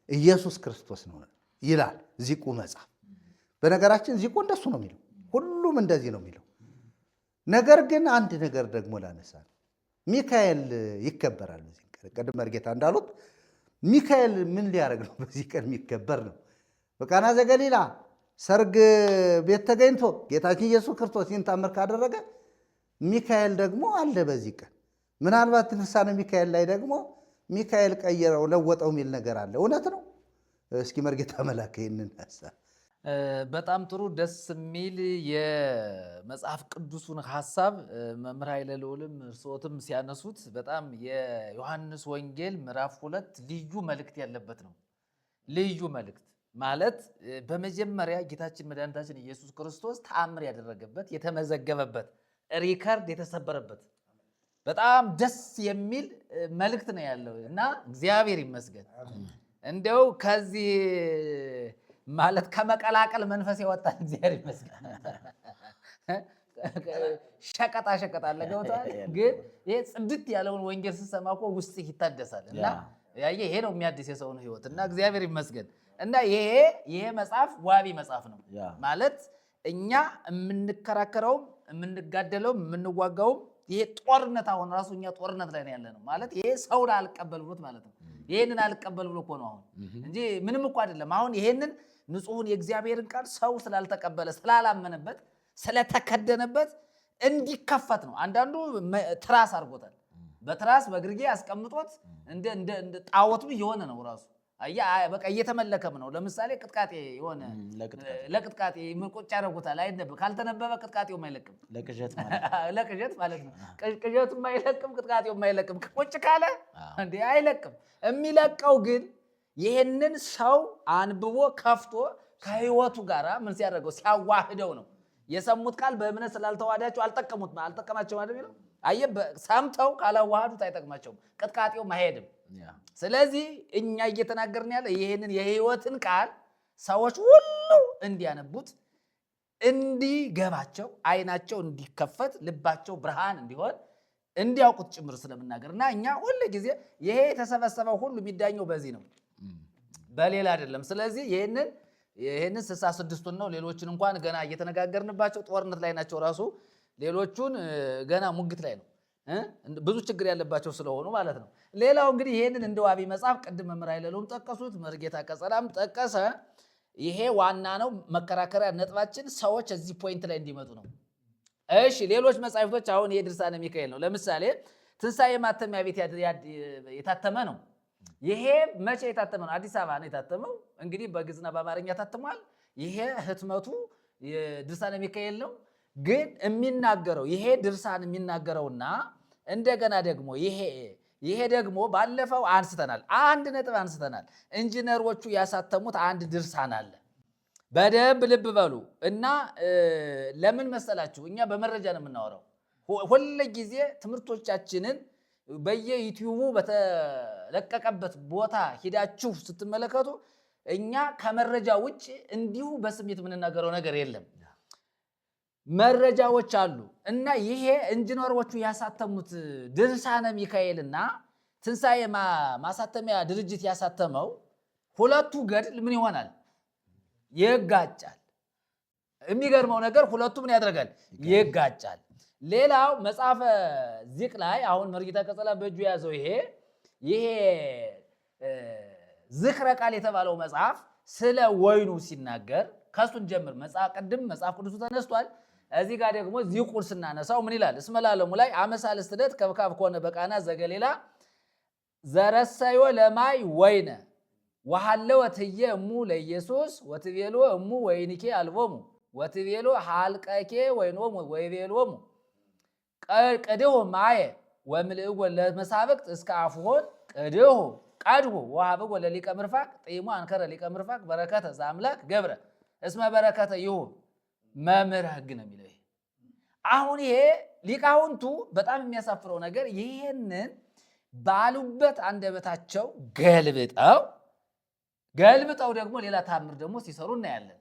ኢየሱስ ክርስቶስ ነው ይላል ዚቁ መጽሐፍ። በነገራችን ዚቁ እንደሱ ነው የሚለው፣ ሁሉም እንደዚህ ነው የሚለው። ነገር ግን አንድ ነገር ደግሞ ላነሳ፣ ሚካኤል ይከበራል በዚህ ቀን። ቅድም መርጌታ እንዳሉት ሚካኤል ምን ሊያደርግ ነው በዚህ ቀን የሚከበር ነው? በቃና ዘገሊላ ሰርግ ቤት ተገኝቶ ጌታችን ኢየሱስ ክርስቶስ ይህን ታምር ካደረገ ሚካኤል ደግሞ አለ በዚህ ቀን። ምናልባት ልሳነ ሚካኤል ላይ ደግሞ ሚካኤል ቀየረው ለወጠው የሚል ነገር አለ። እውነት ነው? እስኪ መርጌታ መላክ ይህንን ሀሳብ። በጣም ጥሩ ደስ የሚል የመጽሐፍ ቅዱሱን ሀሳብ መምህር ኃይለልዑልም እርስዎትም ሲያነሱት በጣም የዮሐንስ ወንጌል ምዕራፍ 2 ልዩ መልእክት ያለበት ነው። ልዩ መልእክት ማለት በመጀመሪያ ጌታችን መድኃኒታችን ኢየሱስ ክርስቶስ ተአምር ያደረገበት የተመዘገበበት ሪከርድ የተሰበረበት በጣም ደስ የሚል መልእክት ነው ያለው እና እግዚአብሔር ይመስገን። እንደው ከዚህ ማለት ከመቀላቀል መንፈስ የወጣን እግዚአብሔር ይመስገን። ሸቀጣ ሸቀጣ አለ ገብቷል። ግን ይሄ ጽድት ያለውን ወንጌል ስትሰማ እኮ ውስጥ ይታደሳል እና ይሄ ነው የሚያድስ የሰውን ሕይወት እና እግዚአብሔር ይመስገን። እና ይሄ መጽሐፍ ዋቢ መጽሐፍ ነው ማለት እኛ የምንከራከረውም የምንጋደለውም የምንዋጋውም ይሄ ጦርነት አሁን ራሱ እኛ ጦርነት ላይ ነው ያለ ነው ማለት ይሄ ሰውን አልቀበል ብሎት ማለት ነው። ይሄንን አልቀበል ብሎ እኮ ነው አሁን እንጂ ምንም እኮ አይደለም። አሁን ይሄንን ንጹሑን የእግዚአብሔርን ቃል ሰው ስላልተቀበለ ስላላመነበት ስለተከደነበት እንዲከፈት ነው። አንዳንዱ ትራስ አድርጎታል። በትራስ በግርጌ አስቀምጦት እንደ ጣዖትም እየሆነ ነው ራሱ በቃ እየተመለከም ነው። ለምሳሌ ቅጥቃጤ የሆነ ለቅጥቃጤ ቁጭ ያደርጉታል። አይነበብ ካልተነበበ ቅጥቃጤውም አይለቅም። ለቅዠት ማለት ነው። ቅዠቱም አይለቅም፣ ቅጥቃጤውም አይለቅም። ቁጭ ካለ እንዴ አይለቅም። የሚለቀው ግን ይህንን ሰው አንብቦ ከፍቶ ከህይወቱ ጋር ምን ሲያደርገው ሲያዋህደው ነው። የሰሙት ቃል በእምነት ስላልተዋዳቸው አልጠቀማቸውም አይደል የሚለው። አየህ ሰምተው ካላዋሃዱት አይጠቅማቸውም፣ ቅጥቃጤውም አይሄድም። ስለዚህ እኛ እየተናገርን ያለ ይህንን የህይወትን ቃል ሰዎች ሁሉ እንዲያነቡት እንዲገባቸው አይናቸው እንዲከፈት ልባቸው ብርሃን እንዲሆን እንዲያውቁት ጭምር ስለምናገር እና እኛ ሁሉ ጊዜ ይሄ የተሰበሰበው ሁሉ የሚዳኘው በዚህ ነው፣ በሌላ አይደለም። ስለዚህ ይሄንን 66ቱን ነው። ሌሎችን እንኳን ገና እየተነጋገርንባቸው ጦርነት ላይ ናቸው። ራሱ ሌሎቹን ገና ሙግት ላይ ነው፣ ብዙ ችግር ያለባቸው ስለሆኑ ማለት ነው። ሌላው እንግዲህ ይሄንን እንደ ዋቢ መጽሐፍ ቅድም መምህር ኃይለሎም ጠቀሱት፣ መርጌታ ቀጸላም ጠቀሰ። ይሄ ዋና ነው መከራከሪያ ነጥባችን፣ ሰዎች እዚህ ፖይንት ላይ እንዲመጡ ነው። እሺ ሌሎች መጻሕፍቶች አሁን ይሄ ድርሳነ ሚካኤል ነው። ለምሳሌ ትንሣኤ ማተሚያ ቤት የታተመ ነው። ይሄ መቼ የታተመ ነው? አዲስ አበባ ነው የታተመው። እንግዲህ በግዕዝና በአማርኛ ታትሟል። ይሄ ህትመቱ ድርሳነ ሚካኤል ነው። ግን የሚናገረው ይሄ ድርሳን የሚናገረውና እንደገና ደግሞ ይሄ ደግሞ ባለፈው አንስተናል፣ አንድ ነጥብ አንስተናል። ኢንጂነሮቹ ያሳተሙት አንድ ድርሳን አለ። በደንብ ልብ በሉ እና ለምን መሰላችሁ? እኛ በመረጃ ነው የምናወራው። ሁሉ ጊዜ ትምህርቶቻችንን በየዩቲዩቡ በተለቀቀበት ቦታ ሂዳችሁ ስትመለከቱ እኛ ከመረጃ ውጭ እንዲሁ በስሜት የምንናገረው ነገር የለም። መረጃዎች አሉ እና ይሄ ኢንጂነሮቹ ያሳተሙት ድርሳነ ሚካኤልና ትንሣኤ ማሳተሚያ ድርጅት ያሳተመው ሁለቱ ገድል ምን ይሆናል? ይጋጫል። የሚገርመው ነገር ሁለቱ ምን ያደርጋል? ይጋጫል። ሌላው መጽሐፈ ዚቅ ላይ አሁን መርጌታ ቀጸላ በእጁ የያዘው ይሄ ዝክረ ቃል የተባለው መጽሐፍ ስለ ወይኑ ሲናገር ከሱን ጀምር ቅድም መጽሐፍ ቅዱሱ ተነስቷል። እዚህ ጋር ደግሞ ዚቁን ስናነሳው ምን ይላል? እስመ ለዓለሙ ላይ አመሳልስት ዕለት ከብካብ ከሆነ በቃና ዘገሊላ ዘረሰዮ ለማይ ወይነ ወሃለወት ህየ እሙ ለኢየሱስ ወትቤሎ እሙ ወይንኬ አልቦሙ ወትቤሎ ሃልቀኬ ወይኖሙ ወይቤሎሙ ቀድሁ ማየ ወምልእጎ ለመሳብቅት እስከ አፍሆን ቀድሁ ወሃብጎ ለሊቀ ምርፋቅ ጢሙ አንከረ ሊቀ ምርፋቅ በረከተ ዘአምላክ ገብረ እስመ በረከተ ይሁን መምህር ሕግ ነው የሚለው። አሁን ይሄ ሊቃውንቱ በጣም የሚያሳፍረው ነገር ይህንን ባሉበት አንደበታቸው ገልብጠው ደግሞ ሌላ ታምር ደግሞ ሲሰሩ እናያለን።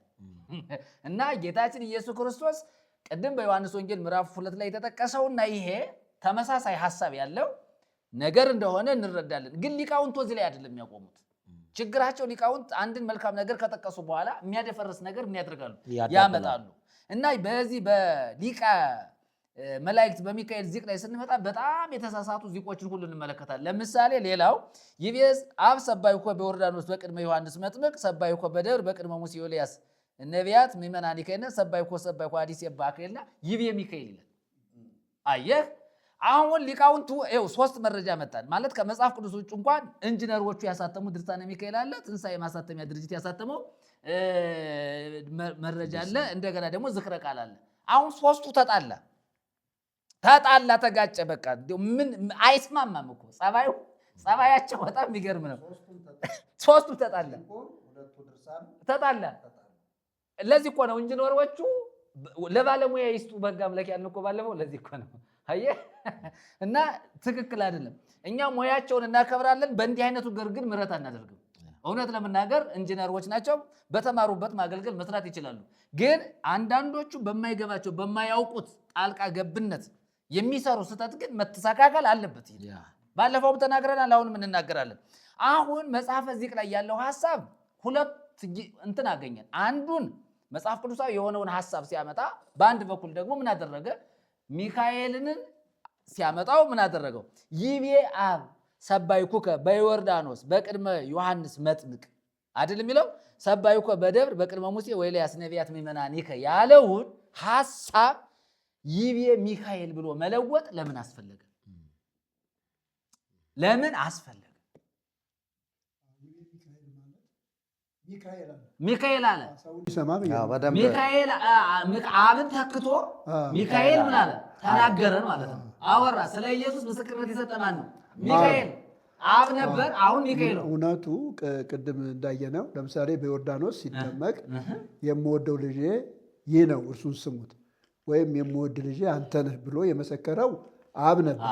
እና ጌታችን ኢየሱስ ክርስቶስ ቅድም በዮሐንስ ወንጌል ምዕራፍ 2 ላይ የተጠቀሰውና ይሄ ተመሳሳይ ሐሳብ ያለው ነገር እንደሆነ እንረዳለን። ግን ሊቃውንቱ እዚህ ላይ አይደለም የሚያቆሙት። ችግራቸው ሊቃውንት አንድን መልካም ነገር ከጠቀሱ በኋላ የሚያደፈርስ ነገር ምን ያደርጋሉ? ያመጣሉ። እና በዚህ በሊቀ መላእክት በሚካኤል ዚቅ ላይ ስንመጣ በጣም የተሳሳቱ ዚቆችን ሁሉ እንመለከታለን። ለምሳሌ ሌላው ይቤዝ አብ ሰባይኮ በዮርዳኖስ በቅድመ ዮሐንስ መጥምቅ ሰባይኮ በደብር በቅድመ ሙሴ ኤልያስ ነቢያት ምእመናን ይከነ ሰባይኮ አዲስ የባከልና ይቤ ሚካኤል ይላል። አየህ አሁን ሊቃውንቱ ሶስት መረጃ መጣን ማለት ከመጽሐፍ ቅዱስ ውጭ እንኳን ኢንጂነሮቹ ያሳተሙት ድርሳነ ሚካኤል አለ፣ ትንሣኤ ማሳተሚያ ድርጅት ያሳተመው መረጃ አለ፣ እንደገና ደግሞ ዝክረ ቃል አለ። አሁን ሶስቱ ተጣላ ተጋጨ። በቃ ምን አይስማማም እኮ ጸባያቸው በጣም የሚገርም ነው። ሶስቱ ተጣላ። ለዚህ እኮ ነው ኢንጂነሮቹ ለባለሙያ ይስጡ በሕግ አምላክ ያልን እኮ ባለፈው ለዚህ እኮ ነው። አየህ እና ትክክል አይደለም። እኛ ሙያቸውን እናከብራለን፣ በእንዲህ አይነቱ ግን ምሕረት አናደርግም። እውነት ለመናገር ኢንጂነሮች ናቸው፣ በተማሩበት ማገልገል መስራት ይችላሉ። ግን አንዳንዶቹ በማይገባቸው በማያውቁት ጣልቃ ገብነት የሚሰሩ ስህተት ግን መተሳካከል አለበት። ባለፈውም ተናግረናል፣ አሁንም እንናገራለን። አሁን መጽሐፈ ዚቅ ላይ ያለው ሐሳብ ሁለት እንትን አገኘን። አንዱን መጽሐፍ ቅዱሳዊ የሆነውን ሐሳብ ሲያመጣ፣ በአንድ በኩል ደግሞ ምን አደረገ? ሚካኤልን ሲያመጣው ምን አደረገው? ይቤ አብ ሰባይኩከ በዮርዳኖስ በቅድመ ዮሐንስ መጥምቅ አይደል የሚለው? ሰባይኩከ በደብር በቅድመ ሙሴ ወኤልያስ ነቢያት ምእመናኒከ ያለውን ሐሳብ ይቤ ሚካኤል ብሎ መለወጥ ለምን አስፈለገ? ሚካኤል አለ። ሚካኤል አብን ተክቶ ሚካኤል ምን አለ? ተናገረን ማለት ነው። አወራ። ስለ ኢየሱስ ምስክርነት የሰጠ ማን ነው? ሚካኤል። አብ ነበር፣ አሁን ሚካኤል ነው። እውነቱ ቅድም እንዳየነው ለምሳሌ በዮርዳኖስ ሲጠመቅ የምወደው ልጄ ይህ ነው እርሱን ስሙት፣ ወይም የምወድ ልጄ አንተ ነህ ብሎ የመሰከረው አብ ነበር።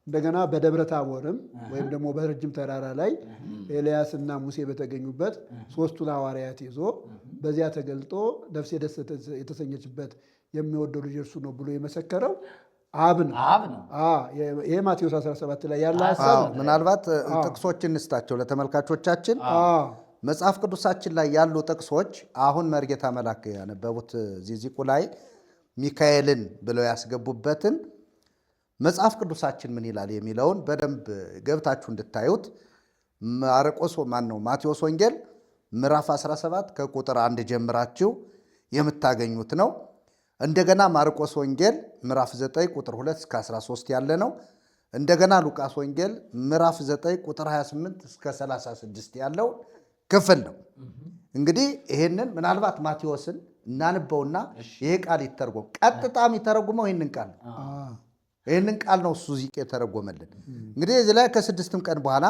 እንደገና በደብረ ታቦርም ወይም ደግሞ በረጅም ተራራ ላይ ኤልያስና ሙሴ በተገኙበት ሦስቱን ሐዋርያት ይዞ በዚያ ተገልጦ ነፍሴ ደስ የተሰኘችበት የሚወደው ልጅ እርሱ ነው ብሎ የመሰከረው አብ ነው። ይሄ ማቴዎስ 17 ላይ ያለ ሐሳብ። ምናልባት ጥቅሶችን እንስጣቸው ለተመልካቾቻችን። መጽሐፍ ቅዱሳችን ላይ ያሉ ጥቅሶች አሁን መርጌታ መላክ ያነበቡት ዚዚቁ ላይ ሚካኤልን ብለው ያስገቡበትን መጽሐፍ ቅዱሳችን ምን ይላል የሚለውን በደንብ ገብታችሁ እንድታዩት ማቴዎስ ወንጌል ምዕራፍ 17 ከቁጥር 1 ጀምራችሁ የምታገኙት ነው። እንደገና ማርቆስ ወንጌል ምዕራፍ 9 ቁጥር 2 እስከ 13 ያለ ነው። እንደገና ሉቃስ ወንጌል ምዕራፍ 9 ቁጥር 28 እስከ 36 ያለው ክፍል ነው። እንግዲህ ይሄንን ምናልባት ማቴዎስን እናንበውና ይሄ ቃል ይተርጎም። ቀጥታም የተረጎመው ይህንን ቃል ነው እሱ ዚቅ የተረጎመልን። እንግዲህ እዚህ ላይ ከ6 ቀን በኋላ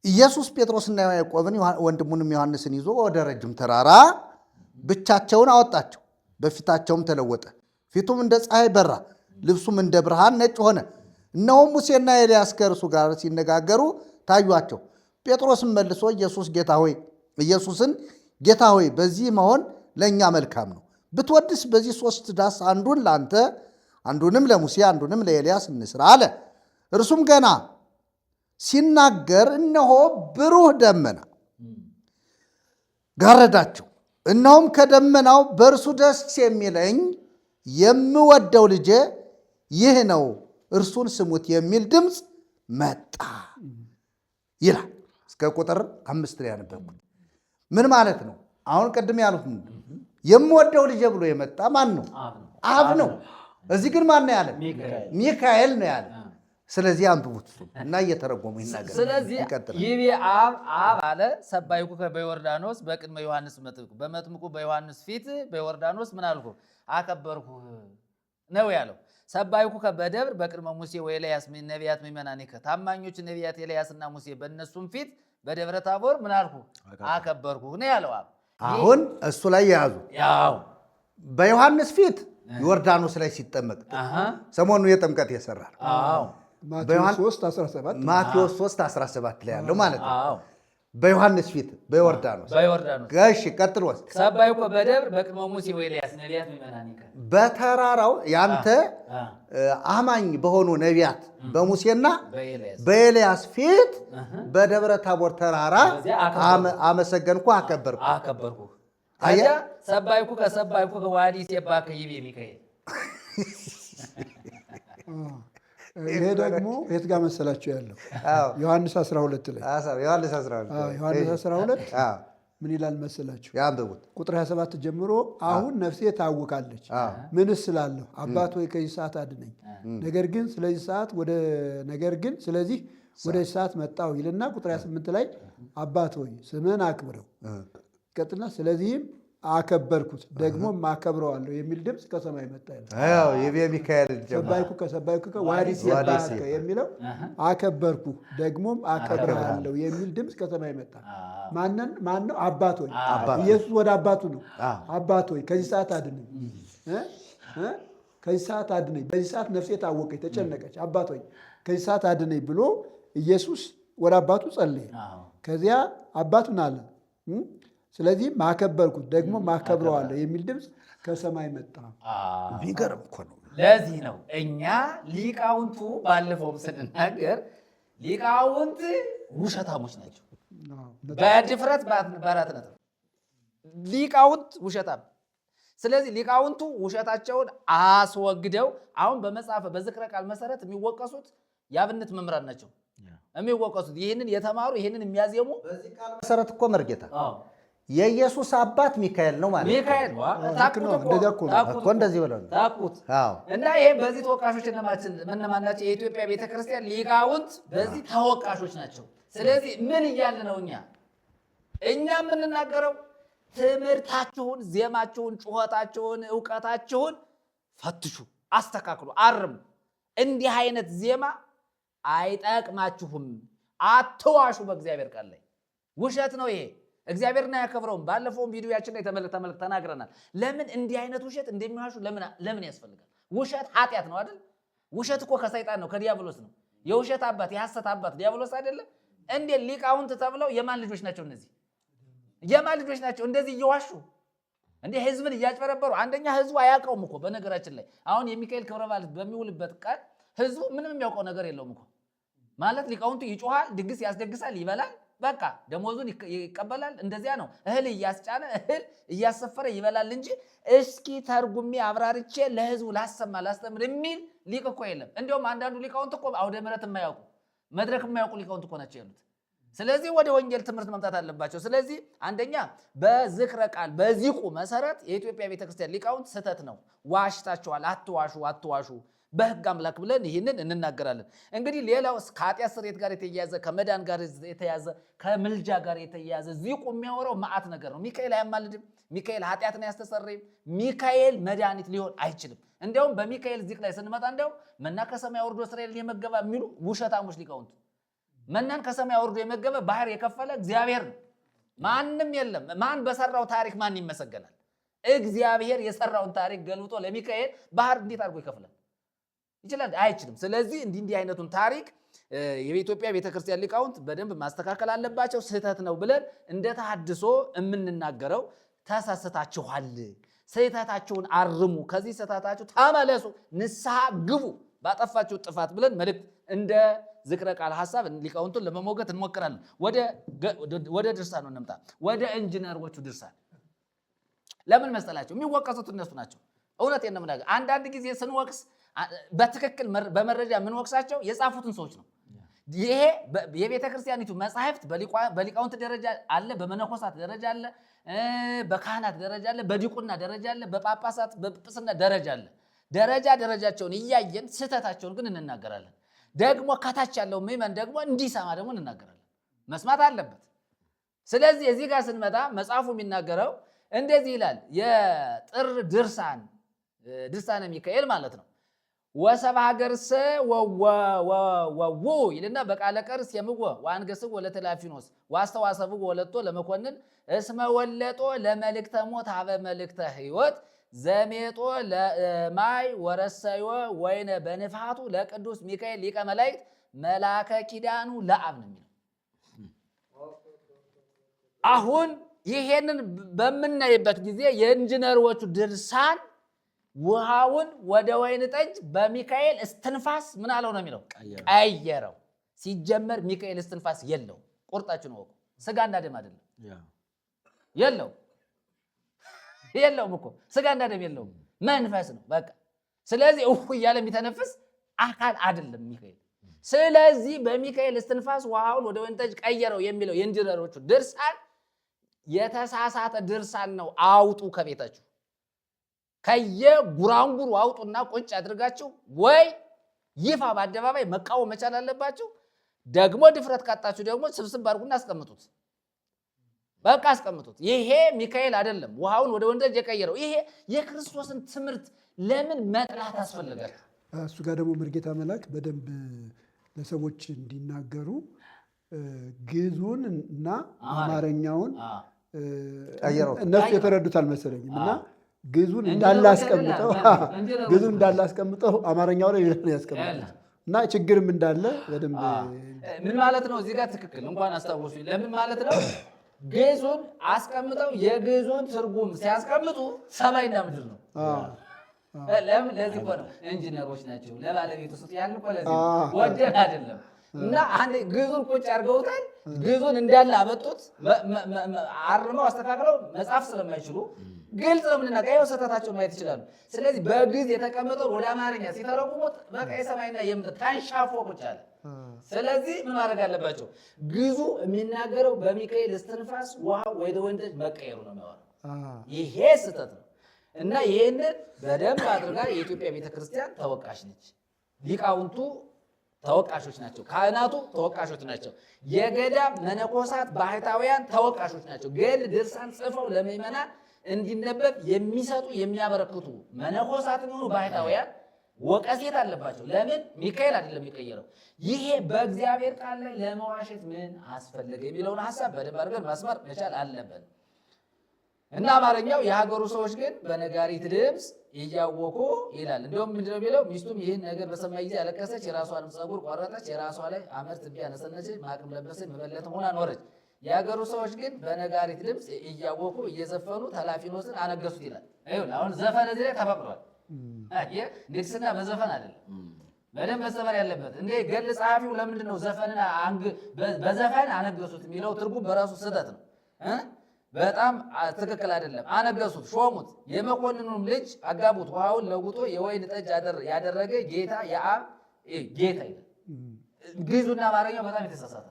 ኢየሱስ ጴጥሮስና ያዕቆብን ወንድሙንም ዮሐንስን ይዞ ወደ ረጅም ተራራ ብቻቸውን አወጣቸው። በፊታቸውም ተለወጠ፣ ፊቱም እንደ ፀሐይ በራ፣ ልብሱም እንደ ብርሃን ነጭ ሆነ። እነሆም ሙሴና ኤልያስ ከእርሱ ጋር ሲነጋገሩ ታዩአቸው። ጴጥሮስም መልሶ ኢየሱስን ጌታ ሆይ በዚህ መሆን ለእኛ መልካም ነው። ብትወድስ በዚህ 3 ዳስ አንዱን ለአንተ፣ አንዱንም ለሙሴ፣ አንዱንም ለኤልያስ እንስራ አለ። እርሱም ገና ሲናገር እነሆ ብሩህ ደመና ጋረዳቸው። እነሆም ከደመናው በእርሱ ደስ የሚለኝ የምወደው ልጄ ይህ ነው፣ እርሱን ስሙት የሚል ድምፅ መጣ ይላል። እስከ ቁጥር 5 ላይ ያነበብኩት ምን ማለት ነው? አሁን ቅድም ያሉት የምወደው ልጄ ብሎ የመጣ ማን ነው? አብ ነው። እዚህ ግን ማን ነው ያለ? ሚካኤል ነው ያለ። ስለዚህ አንብቡት እና እየተረጎሙ ይናገር። ስለዚህ ይቤ አብ አለ ሰባይኩ በዮርዳኖስ በቅድመ ዮሐንስ በመጥምቁ በዮሐንስ ፊት በዮርዳኖስ ምን አልኩ? አከበርኩ ነው ያለው። ሰባይኩ በደብር በቅድመ ሙሴ ወኤልያስ ነቢያት ምእመናኒከ ታማኞች ነቢያት ኤልያስና ሙሴ በእነሱም ፊት በደብረ ታቦር ምን አልኩ? አከበርኩ ነው ያለው አብ። አሁን እሱ ላይ የያዙ በዮሐንስ ፊት ዮርዳኖስ ላይ ሲጠመቅ ሰሞኑ የጥምቀት የሰራ ማቴዎስ 3:17 ላይ ያለው ማለት ነው። በዮሐንስ ፊት በዮርዳኖስ እሺ፣ ቀጥሎስ ሰባይኮ በደብር በቅድመ ሙሴ ወኤልያስ ነቢያት ምእመናኒከ በተራራው ያንተ አማኝ በሆኑ ነቢያት በሙሴና በኤልያስ ፊት በደብረ ታቦር ተራራ አመሰገንኩ አከበርኩ። አያ ሰባይኩ ከዋዲ ሲባከ ይቤ ሚካኤል። ይሄ ደግሞ የት ጋር መሰላችሁ ያለው? ዮሐንስ 12 ላይ ዮሐንስ 12 ምን ይላል መሰላችሁ? ያንብቡት። ቁጥር 27 ጀምሮ አሁን ነፍሴ ታውካለች፣ ምንስ ስላለሁ? አባት ሆይ ከዚህ ሰዓት አድነኝ። ነገር ግን ስለዚህ ወደዚህ ሰዓት መጣሁ ይልና ቁጥር 28 ላይ አባት ሆይ ስምህን አክብረው ቀጥና ስለዚህም አከበርኩት ደግሞም አከብረዋለሁ የሚል ድምፅ ከሰማይ መጣ ይላል። ሚካኤል ሰባይኩ ዋዲስ የባከ የሚለው አከበርኩ ደግሞም አከብረዋለሁ የሚል ድምፅ ከሰማይ መጣ። ማን ነው? አባት ሆይ። ኢየሱስ ወደ አባቱ ነው። አባት ሆይ ከዚህ ሰዓት አድነኝ፣ ከዚህ ሰዓት አድነኝ፣ በዚህ ሰዓት ነፍሴ ታወቀች፣ ተጨነቀች። አባት ሆይ ከዚህ ሰዓት አድነኝ ብሎ ኢየሱስ ወደ አባቱ ጸለየ። ከዚያ አባቱን አለ ስለዚህ ማከበርኩት ደግሞ ማከብረዋለሁ የሚል ድምፅ ከሰማይ መጣ። የሚገርም እኮ ነው። ለዚህ ነው እኛ ሊቃውንቱ ባለፈውም ስንናገር ሊቃውንት ውሸታሞች ናቸው። በድፍረት በአራት ነጥብ ሊቃውንት ውሸታም። ስለዚህ ሊቃውንቱ ውሸታቸውን አስወግደው አሁን በዝክረ ቃል መሰረት የሚወቀሱት የአብነት መምህራን ናቸው የሚወቀሱት። ይህንን የተማሩ ይህንን የሚያዜሙ በዚህ ቃል መሰረት እኮ መርጌታ የኢየሱስ አባት ሚካኤል ነው ማለት ሚካኤል እኮ እንደዚህ ብለው ታቁት እና ይሄ በዚህ ተወቃሾች እነማን ናቸው? የኢትዮጵያ ቤተክርስቲያን ሊቃውንት በዚህ ተወቃሾች ናቸው። ስለዚህ ምን እያለ ነው? እኛ የምንናገረው ትምህርታችሁን፣ ዜማችሁን፣ ጩኸታችሁን፣ እውቀታችሁን ፈትሹ፣ አስተካክሉ፣ አርሙ። እንዲህ አይነት ዜማ አይጠቅማችሁም። አትዋሹ። በእግዚአብሔር ቃል ላይ ውሸት ነው ይሄ። እግዚአብሔርን አያከብረውም። ባለፈውም ቪዲዮያችን ላይ ተናግረናል። ለምን እንዲህ አይነት ውሸት እንደሚዋሹ ለምን ያስፈልጋል? ውሸት ኃጢአት ነው አይደል? ውሸት እኮ ከሰይጣን ነው፣ ከዲያብሎስ ነው። የውሸት አባት የሐሰት አባት ዲያብሎስ አይደለም እንዴ? ሊቃውንት ተብለው የማን ልጆች ናቸው እነዚህ? የማን ልጆች ናቸው? እንደዚህ እየዋሹ እንዴ ህዝብን እያጭበረበሩ። አንደኛ ህዝቡ አያውቀውም እኮ በነገራችን ላይ አሁን የሚካኤል ክብረ በዓል በሚውልበት ቀን ህዝቡ ምንም የሚያውቀው ነገር የለውም እኮ ማለት ሊቃውንቱ ይጮሃል፣ ድግስ ያስደግሳል፣ ይበላል፣ በቃ ደሞዙን ይቀበላል። እንደዚያ ነው። እህል እያስጫነ እህል እያሰፈረ ይበላል እንጂ እስኪ ተርጉሜ አብራርቼ ለህዝቡ ላስተምር የሚል ሊቅ እኮ የለም። እንዲያውም አንዳንዱ ሊቃውንት እኮ አውደ ምሕረት የማያውቁ መድረክ የማያውቁ ሊቃውንት እኮ ናቸው ያሉት። ስለዚህ ወደ ወንጌል ትምህርት መምጣት አለባቸው። ስለዚህ አንደኛ በዝክረ ቃል በዚቁ መሰረት የኢትዮጵያ ቤተክርስቲያን ሊቃውንት ስህተት ነው፣ ዋሽታቸዋል፣ አትዋሹ በህግ አምላክ ብለን ይህንን እንናገራለን። እንግዲህ ሌላው ከኃጢአት ስርየት ጋር የተያያዘ ከመዳን ጋር የተያያዘ ከምልጃ ጋር የተያያዘ ዚቁ የሚያወራው መዓት ነገር ነው። ሚካኤል አያማልድም፣ ሚካኤል ኃጢአትን አያስተሰርይም፣ ሚካኤል መድኃኒት ሊሆን አይችልም። እንዲያውም በሚካኤል ዚቅ ላይ ስንመጣ እንዲያው መና ከሰማይ ወርዶ እስራኤልን የመገበ የሚሉ ውሸታሞች ሊቃውንት፣ መናን ከሰማይ ወርዶ የመገበ ባህር የከፈለ እግዚአብሔር ነው፣ ማንም የለም። ማን በሰራው ታሪክ ማን ይመሰገናል? እግዚአብሔር የሰራውን ታሪክ ገልብጦ ለሚካኤል ባህር እንዴት አድርጎ ይከፍላል? ይችላል? አይችልም። ስለዚህ እንዲህ አይነቱን ታሪክ የኢትዮጵያ ቤተክርስቲያን ሊቃውንት በደንብ ማስተካከል አለባቸው። ስህተት ነው ብለን እንደ ተሐድሶ የምንናገረው ተሳስታችኋል፣ ስህተታችሁን አርሙ፣ ከዚህ ስህተታችሁ ተመለሱ፣ ንስሐ ግቡ፣ ባጠፋችሁ ጥፋት ብለን መልእክት እንደ ዝክረ ቃል ሐሳብ ሊቃውንቱን ለመሞገት እንሞክራለን። ወደ ድርሳኑ እንምጣ። ወደ ኢንጂነሮቹ ድርሳን ለምን መሰላቸው? የሚወቀሱት እነሱ ናቸው። እውነቴን ነው የምናገር። አንዳንድ ጊዜ ስንወቅስ በትክክል በመረጃ የምንወቅሳቸው የጻፉትን ሰዎች ነው። ይሄ የቤተ ክርስቲያኒቱ መጻሕፍት በሊቃውንት ደረጃ አለ፣ በመነኮሳት ደረጃ አለ፣ በካህናት ደረጃ አለ፣ በዲቁና ደረጃ አለ፣ በጳጳሳት በጵጵስና ደረጃ አለ። ደረጃቸውን እያየን ስህተታቸውን ግን እንናገራለን። ደግሞ ከታች ያለው ምዕመን ደግሞ እንዲሰማ ደግሞ እንናገራለን። መስማት አለበት። ስለዚህ እዚህ ጋር ስንመጣ መጽሐፉ የሚናገረው እንደዚህ ይላል። የጥር ድርሳነ ሚካኤል ማለት ነው። ወሰብ ሀገርሰ ወው ይልና በቃለ ቀርስ የምወ ወአንገስው ወለተላፊኖስ ዋስተዋሰቡ ወለቶ ለመኮንን እስመ ወለጦ ለመልእክተ ሞት ሀበ መልእክተ ሕይወት ዘሜጦ ለማይ ወረሰዮ ወይነ በንፋቱ ለቅዱስ ሚካኤል ሊቀ መላእክት መላከ ኪዳኑ ለአብ ነው የሚለው። አሁን ይሄንን በምናይበት ጊዜ የኢንጂነሮቹ ድርሳን ውሃውን ወደ ወይን ጠጅ በሚካኤል እስትንፋስ ምን አለው ነው የሚለው? ቀየረው። ሲጀመር ሚካኤል እስትንፋስ የለው። ቁርጣችን ወቁ። ስጋና ደም አይደለም፣ የለውም እኮ ስጋና ደም የለውም፣ መንፈስ ነው በቃ። ስለዚህ እያለ የሚተነፍስ አካል አይደለም ሚካኤል። ስለዚህ በሚካኤል እስትንፋስ ውሃውን ወደ ወይን ጠጅ ቀየረው የሚለው የኢንጂነሮቹ ድርሳን የተሳሳተ ድርሳን ነው። አውጡ ከቤታችሁ፣ ከየጉራንጉሩ አውጡና ቁጭ አድርጋችሁ ወይ ይፋ በአደባባይ መቃወም መቻል አለባችሁ። ደግሞ ድፍረት ካጣችሁ ደግሞ ስብስብ አድርጉና አስቀምጡት። በቃ አስቀምጡት። ይሄ ሚካኤል አይደለም ውሃውን ወደ ወይን ጠጅ የቀየረው። ይሄ የክርስቶስን ትምህርት ለምን መጥላት አስፈልጋል? እሱ ጋር ደግሞ መርጌታ መላክ በደንብ ለሰዎች እንዲናገሩ ግዕዙን እና አማርኛውን እነሱ የተረዱት አልመሰለኝም እና ግዕዙን እንዳላስቀምጠው አማርኛው ላይ ያስቀምጡት እና ችግርም እንዳለ በደንብ ምን ማለት ነው? እዚህ ጋር ትክክል እንኳን አስታወሱ። ለምን ማለት ነው? ግዕዙን አስቀምጠው የግዕዙን ትርጉም ሲያስቀምጡ ሰማይና ምድር ነው። ለምን? ለዚህ እኮ ነው ኢንጂነሮች ናቸው ለባለቤቱ ሱት ያን እኮ ለዚህ ወደን አይደለም። እና አንዴ ግዕዙን ቁጭ አድርገውታል። ግዕዙን እንዳለ አመጡት። አርመው አስተካክለው መጻፍ ስለማይችሉ ግልጽ ነው የምንናገረው። ስህተታቸውን ማየት ይችላሉ። ስለዚህ በግዕዝ የተቀመጠው ወደ አማርኛ ሲተረጉሙት በቃ የሰማይና የምድር ታንሻፎ ቁጭ አለ። ስለዚህ ምን ማድረግ አለባቸው? ግዕዙ የሚናገረው በሚካኤል እስትንፋስ ውሃ ወደ ወይን ጠጅ መቀየሩ ነው የሚያወራው። ይሄ ስህተት ነው እና ይሄንን በደንብ አድርጋ የኢትዮጵያ ቤተክርስቲያን ተወቃሽ ነች። ሊቃውንቱ ተወቃሾች ናቸው። ካህናቱ ተወቃሾች ናቸው። የገዳም መነኮሳት ባህታውያን ተወቃሾች ናቸው። ገድል ድርሳን ጽፈው ለምዕመናን እንዲነበብ የሚሰጡ የሚያበረክቱ መነኮሳትም ሆኑ ባህታውያን ወቀሴት አለባቸው። ለምን? ሚካኤል አይደለም የሚቀየረው። ይሄ በእግዚአብሔር ቃል ላይ ለመዋሸት ምን አስፈለገ የሚለውን ሐሳብ በደንብ አድርገን ማስመር መቻል አለብን። እና አማርኛው የሀገሩ ሰዎች ግን በነጋሪት ድምፅ እያወቁ ይላል። እንዲሁም ምንድነው የሚለው? ሚስቱም ይህን ነገር በሰማይ ጊዜ ያለቀሰች፣ የራሷንም ፀጉር ቆረጠች፣ የራሷ ላይ አመድ ትቢያ ነሰነች፣ ማቅም ለበሰች፣ መበለትም ሆና ኖረች። የሀገሩ ሰዎች ግን በነጋሪት ድምፅ እያወቁ እየዘፈኑ ተላፊኖስን አነገሱት ይላል። አሁን ዘፈን እዚህ ላይ ተፈቅዷል። ንግስና በዘፈን አይደለም፣ በደንብ መሰመር ያለበት። እንደ ገል ጸሐፊው ለምንድን ነው ዘፈንን በዘፈን አነገሱት የሚለው ትርጉም በራሱ ስህተት ነው። በጣም ትክክል አይደለም። አነገሱት፣ ሾሙት፣ የመኮንኑም ልጅ አጋቡት፣ ውሃውን ለውጦ የወይን ጠጅ ያደረገ ጌታ የአብ ጌታ ይላል። ግዕዙና አማርኛው በጣም የተሳሳተ።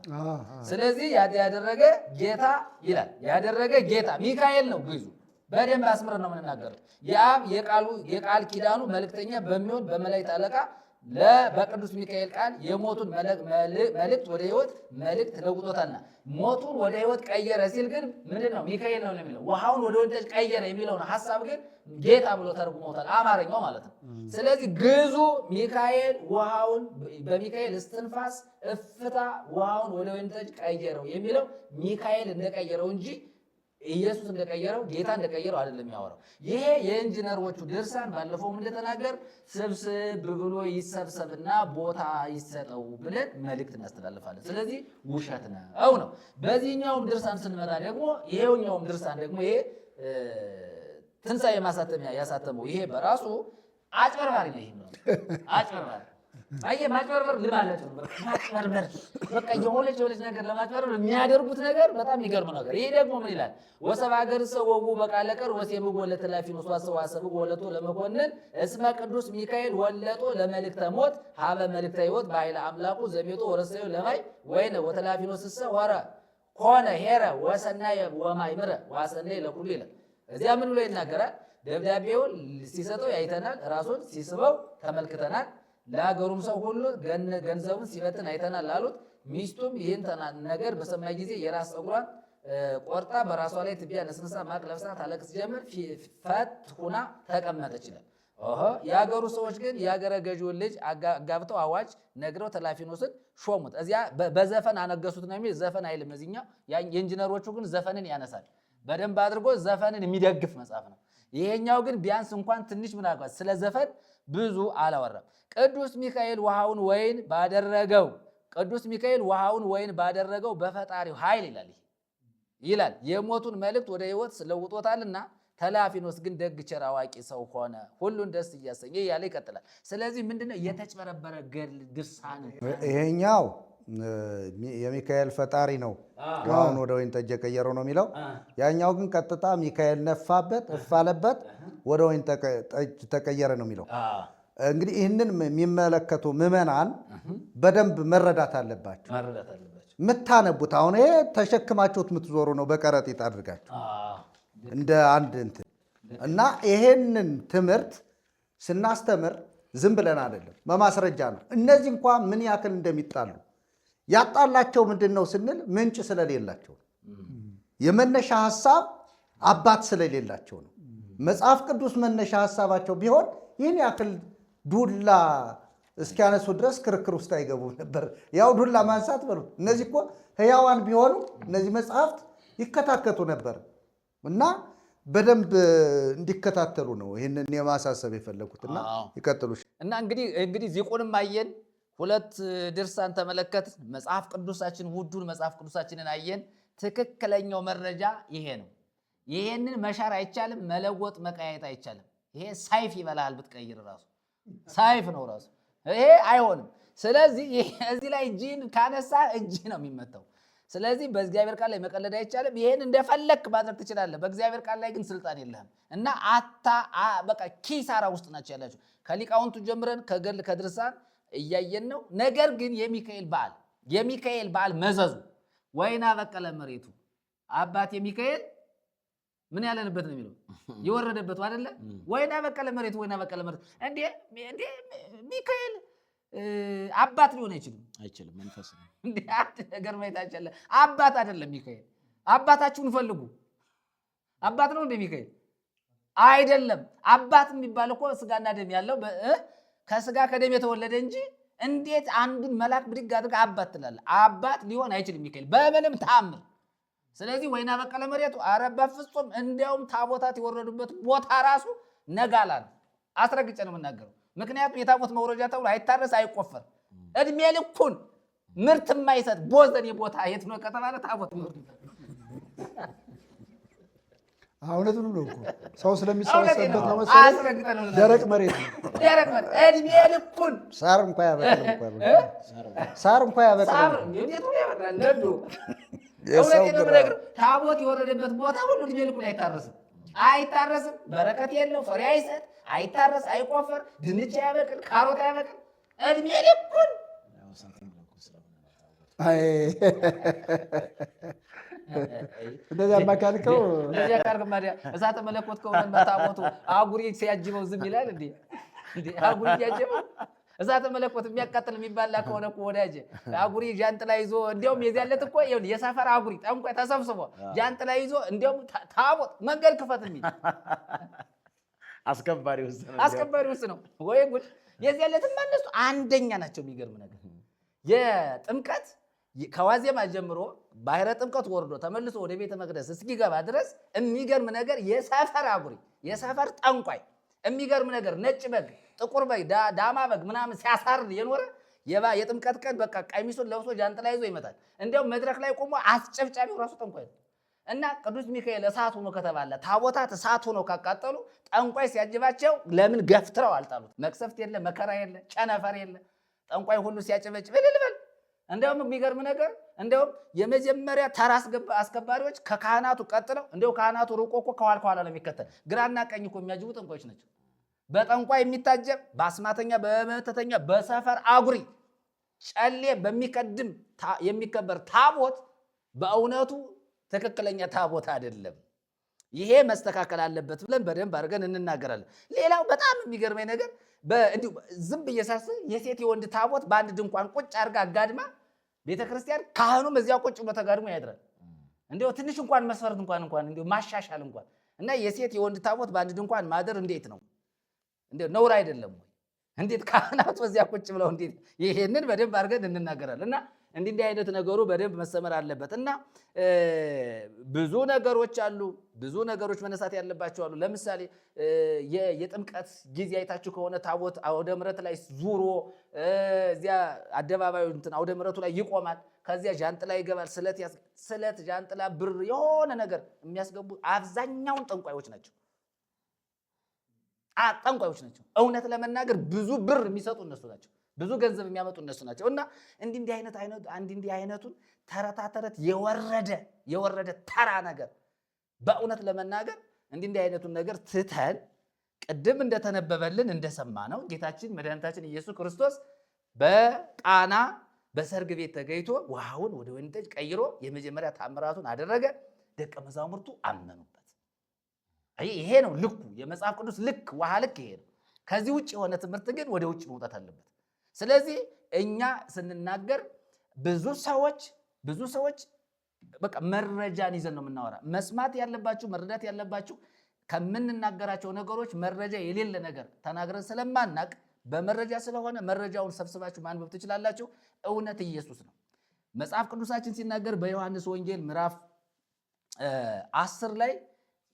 ስለዚህ ያደረገ ጌታ ይላል። ያደረገ ጌታ ሚካኤል ነው ግዕዙ። በደንብ አስምረን ነው የምንናገረው። የአብ የቃል ኪዳኑ መልእክተኛ በሚሆን በመላእክት አለቃ በቅዱስ ሚካኤል ቃል የሞቱን መልእክት ወደ ሕይወት መልእክት ለውጦታልና ሞቱን ወደ ሕይወት ቀየረ ሲል ግን ምንድን ነው? ሚካኤል ነው የሚለው። ውሃውን ወደ ወይን ጠጅ ቀየረ የሚለውን ሐሳብ ግን ጌታ ብሎ ተርጉሞታል፣ አማርኛው ማለት ነው። ስለዚህ ግዕዙ ሚካኤል ውሃውን በሚካኤል እስትንፋስ እፍታ ውሃውን ወደ ወይን ጠጅ ቀየረው የሚለው ሚካኤል እንደቀየረው እንጂ ኢየሱስ እንደቀየረው ጌታ እንደቀየረው አይደለም የሚያወራው። ይሄ የኢንጂነሮቹ ድርሳን ባለፈውም እንደተናገር ስብስብ ብሎ ይሰብሰብና ቦታ ይሰጠው ብለን መልእክት እናስተላልፋለን። ስለዚህ ውሸት ነው። በዚህኛውም ድርሳን ስንመጣ ደግሞ ይሄውኛውም ድርሳን ደግሞ ይሄ ትንሣኤ ማሳተሚያ ያሳተመው ይሄ በራሱ አጭበርባሪ ነው። ይሄ አጭበርባሪ ማጭበርበር ልማላቸው ማጭበርበር በቃ የሆነች ነገር ለማጭበርበር የሚያደርጉት ነገር በጣም የሚገርም ነገር። ይሄ ደግሞ ምን ይላል? ወሰብ ሀገር ሰው ወጉ በቃለ ቀር ወሴምግ ወለተ ላፊኖስ ዋሰው ዋሰብግ ወለቶ ለመኮንን እስመ ቅዱስ ሚካኤል ወለጦ ለመልእክተ ሞት ሀበ መልእክተ ሕይወት በኃይለ አምላኩ ዘቤቶ ወረሰዩ ለማይ ወይነ ወተላፊኖስ ሰ ወረ ኮነ ሄረ ወሰናየ ወማይምረ ዋሰናየ ለኩሉ ይላል። እዚያ ምን ብሎ ይናገራል? ደብዳቤውን ሲሰጠው ያይተናል፣ ራሱን ሲስበው ተመልክተናል። ለሀገሩም ሰው ሁሉ ገንዘቡን ሲበትን አይተናል አሉት። ሚስቱም ይህን ነገር በሰማይ ጊዜ የራስ ፀጉሯን ቆርጣ በራሷ ላይ ትቢያ ነስንሳ ማቅ ለብሳ ታለቅስ ጀመር። ፈት ሁና ተቀመጠች ይላል። የሀገሩ ሰዎች ግን የሀገረ ገዢውን ልጅ አጋብተው አዋጅ ነግረው ተላፊኖስን ሾሙት። እዚያ በዘፈን አነገሱት ነው የሚል ዘፈን አይልም እዚህኛው። የኢንጂነሮቹ ግን ዘፈንን ያነሳል በደንብ አድርጎ ዘፈንን የሚደግፍ መጽሐፍ ነው። ይሄኛው ግን ቢያንስ እንኳን ትንሽ ምን አልኳት ስለ ዘፈን ብዙ አላወራም። ቅዱስ ሚካኤል ውሃውን ወይን ባደረገው በፈጣሪው ኃይል ይላል የሞቱን መልእክት ወደ ሕይወት ለውጦታልና ተላፊኖስ ግን ደግ ቸር አዋቂ ሰው ሆነ፣ ሁሉን ደስ እያሰኘ እያለ ይቀጥላል። ስለዚህ ምንድነው የተጭበረበረ ገድል ድርሳን። ይሄኛው የሚካኤል ፈጣሪ ነው ውሃውን ወደ ወይን ጠጅ የቀየረው ነው የሚለው። ያኛው ግን ቀጥታ ሚካኤል ነፋበት እፋለበት ወደ ወይን ጠጅ ተቀየረ ነው የሚለው። እንግዲህ ይህንን የሚመለከቱ ምዕመናን በደንብ መረዳት አለባቸው። የምታነቡት አሁን ይሄ ተሸክማችሁት የምትዞሩ ነው በከረጢት አድርጋችሁ እንደ አንድ እንትን እና ይሄንን ትምህርት ስናስተምር ዝም ብለን አይደለም፣ በማስረጃ ነው። እነዚህ እንኳን ምን ያክል እንደሚጣሉ ያጣላቸው ምንድን ነው ስንል ምንጭ ስለሌላቸው ነው። የመነሻ ሐሳብ አባት ስለሌላቸው ነው። መጽሐፍ ቅዱስ መነሻ ሐሳባቸው ቢሆን ይህን ያክል ዱላ እስኪያነሱ ድረስ ክርክር ውስጥ አይገቡ ነበር። ያው ዱላ ማንሳት በሉት። እነዚህ እኮ ሕያዋን ቢሆኑ እነዚህ መጽሐፍት ይከታተቱ ነበር እና በደንብ እንዲከታተሉ ነው ይህንን የማሳሰብ የፈለጉትና ይቀጥሉ እና እንግዲህ ዚቁንም አየን፣ ሁለት ድርሳን ተመለከት፣ መጽሐፍ ቅዱሳችን ውዱን መጽሐፍ ቅዱሳችንን አየን። ትክክለኛው መረጃ ይሄ ነው። ይሄንን መሻር አይቻልም፣ መለወጥ መቀያየት አይቻልም። ይሄ ሳይፍ ይበላል ብትቀይር ራሱ ሳይፍ ነው ራሱ። ይሄ አይሆንም። ስለዚህ እዚህ ላይ እጅን ካነሳ እጅ ነው የሚመታው። ስለዚህ በእግዚአብሔር ቃል ላይ መቀለድ አይቻልም። ይሄን እንደፈለክ ማድረግ ትችላለህ። በእግዚአብሔር ቃል ላይ ግን ስልጣን የለህም እና በቃ ኪሳራ ውስጥ ናቸው ያላችሁ። ከሊቃውንቱ ጀምረን ከገድል ከድርሳን እያየን ነው። ነገር ግን የሚካኤል በዓል መዘዙ ወይና በቀለ መሬቱ አባት የሚካኤል ምን ያለንበት ነው የሚለው የወረደበት አይደለ? ወይና በቀለ መሬቱ እንዴ ሚካኤል አባት ሊሆን አይችልም። መንፈስ ነው እንዴ? አንድ ነገር ማይታችለ አባት አይደለም ሚካኤል። አባታችሁን ፈልጉ። አባት ነው እንዴ ሚካኤል? አይደለም። አባት የሚባለው እኮ ስጋና ደም ያለው ከስጋ ከደም የተወለደ እንጂ እንዴት አንዱን መልአክ ብድግ አድርገህ አባት ትላለህ? አባት ሊሆን አይችልም ሚካኤል በምንም ተአምር። ስለዚህ ወይና በቀለ መሬቱ ኧረ በፍጹም እንዲያውም ታቦታት የወረዱበት ቦታ ራሱ ነጋላ ነው። አስረግጬ ነው የምናገረው። ምክንያቱም የታቦት መውረጃ ተብሎ አይታረስ አይቆፈር እድሜ ልኩን ምርት የማይሰጥ ቦዘን የቦታ የት ነው ከተባለ ታቦት ይወርዱበት። እውነቱን ነው እኮ ሰው ስለሚሰበሰብበት ነው መሰለኝ። ደረቅ መሬት ነው። ደረቅ መሬት እድሜ ልኩን ሳር እንኳን ያበቅል ሳር እንኳን ያበቅል እንዴት ነው ያበቅላል? ነዶ እውነቴን ነው የምነግርህ። ታቦት የወረደበት ቦታ ሁሉ እድሜ ልኩን አይታረስም። በረከት የለው፣ ፍሬ አይሰጥ፣ አይታረስ፣ አይቆፈር፣ ድንች አያበቅል፣ ካሮት አያበቅል። እድሜ ልኩን እንደዚያ ማካልከው እንደዚያ ካልከው ማዲያ እሳተ መለኮት ከሆነ ታቦቱ አጉሪ ሲያጅበው ዝም ይላል እንዴ? አጉሪ ሲያጅበው እሳተ መለኮት የሚያቃጥል የሚባላ ከሆነ እኮ ወዳጄ አጉሪ ጃንጥላ ይዞ እንዲያውም የዚያለት እኮ ይኸውልህ የሰፈር አጉሪ ጠንቋይ ተሰብስቦ ጃንጥላ ይዞ እንዲያውም ታቦት መንገድ ክፈት የሚል አስከባሪ ውስጥ ነው ወይ ጉድ! የዚያለትማ እነሱ አንደኛ ናቸው። የሚገርም ነገር የጥምቀት ከዋዜማ ጀምሮ ባህረ ጥምቀት ወርዶ ተመልሶ ወደ ቤተ መቅደስ እስኪገባ ድረስ የሚገርም ነገር የሰፈር አጉሪ የሰፈር ጠንቋይ የሚገርም ነገር ነጭ በግ ጥቁር በግ ዳማ በግ ምናምን ሲያሳርድ የኖረ የጥምቀት ቀን በቃ ቀሚሱን ለብሶ ጃንጥላ ይዞ ይመጣል። እንዲያውም መድረክ ላይ ቆሞ አስጨብጫቢው ራሱ ጠንቋይ ነው። እና ቅዱስ ሚካኤል እሳት ሆኖ ከተባለ ታቦታት እሳት ሆኖ ካቃጠሉ ጠንቋይ ሲያጅባቸው ለምን ገፍትረው አልጣሉት? መቅሰፍት የለ መከራ የለ ጨነፈር የለ ጠንቋይ ሁሉ ሲያጨበጭብ እልልበል። እንደውም የሚገርም ነገር እንደውም የመጀመሪያ ተራ አስከባሪዎች ከካህናቱ ቀጥለው እንደው ካህናቱ ሩቆ እኮ ከኋላ ነው የሚከተል። ግራና ቀኝ እኮ የሚያጅቡ ጠንቋዮች ናቸው። በጠንቋይ የሚታጀብ በአስማተኛ በመተተኛ በሰፈር አጉሪ ጨሌ በሚቀድም የሚከበር ታቦት በእውነቱ ትክክለኛ ታቦት አይደለም። ይሄ መስተካከል አለበት ብለን በደንብ አድርገን እንናገራለን። ሌላው በጣም የሚገርመኝ ነገር እንዲሁ ዝም ብዬ ሳስብ የሴት የወንድ ታቦት በአንድ ድንኳን ቁጭ አድርጋ አጋድማ ቤተክርስቲያን ካህኑም እዚያ ቁጭ ብሎ ተጋድሞ ያድራል። እንዲያው ትንሽ እንኳን መስፈርት እንኳን እንዲያው ማሻሻል እንኳን እና የሴት የወንድ ታቦት በአንድ ድንኳን ማደር እንዴት ነው? እንዴት ነውር አይደለም ወይ? እንዴት ካህናቱ እዚያ ቁጭ ብለው እንዴት? ይሄንን በደንብ አድርገን እንናገራለን እና እንዲህ አይነት ነገሩ በደንብ መሰመር አለበት እና ብዙ ነገሮች አሉ። ብዙ ነገሮች መነሳት ያለባቸው አሉ። ለምሳሌ የጥምቀት ጊዜ አይታችሁ ከሆነ ታቦት አውደ ምሕረት ላይ ዙሮ እዚያ አደባባዩ አውደ ምሕረቱ ላይ ይቆማል። ከዚያ ጃንጥላ ይገባል። ስለት ጃንጥላ ብር የሆነ ነገር የሚያስገቡ አብዛኛውን ጠንቋዮች ናቸው። እውነት ለመናገር ብዙ ብር የሚሰጡ እነሱ ናቸው። ብዙ ገንዘብ የሚያመጡ እነሱ ናቸው እና እንዲህ አይነቱን ተረታ ተረት የወረደ ተራ ነገር በእውነት ለመናገር እንዲህ አይነቱን ነገር ትተን ቅድም እንደተነበበልን እንደሰማነው ጌታችን መድኃኒታችን ኢየሱስ ክርስቶስ በቃና በሰርግ ቤት ተገኝቶ ውሃውን ወደ ወይን ጠጅ ቀይሮ የመጀመሪያ ታምራቱን አደረገ። ደቀ መዛሙርቱ አመኑበት። ይሄ ነው ልኩ። የመጽሐፍ ቅዱስ ልክ ውሃ ልክ ይሄ ነው። ከዚህ ውጭ የሆነ ትምህርት ግን ወደ ውጭ መውጣት አለበት። ስለዚህ እኛ ስንናገር ብዙ ሰዎች በቃ መረጃን ይዘን ነው የምናወራ። መስማት ያለባችሁ መረዳት ያለባችሁ ከምንናገራቸው ነገሮች መረጃ የሌለ ነገር ተናግረን ስለማናቅ በመረጃ ስለሆነ መረጃውን ሰብስባችሁ ማንበብ ትችላላችሁ። እውነት ኢየሱስ ነው። መጽሐፍ ቅዱሳችን ሲናገር በዮሐንስ ወንጌል ምዕራፍ 10 ላይ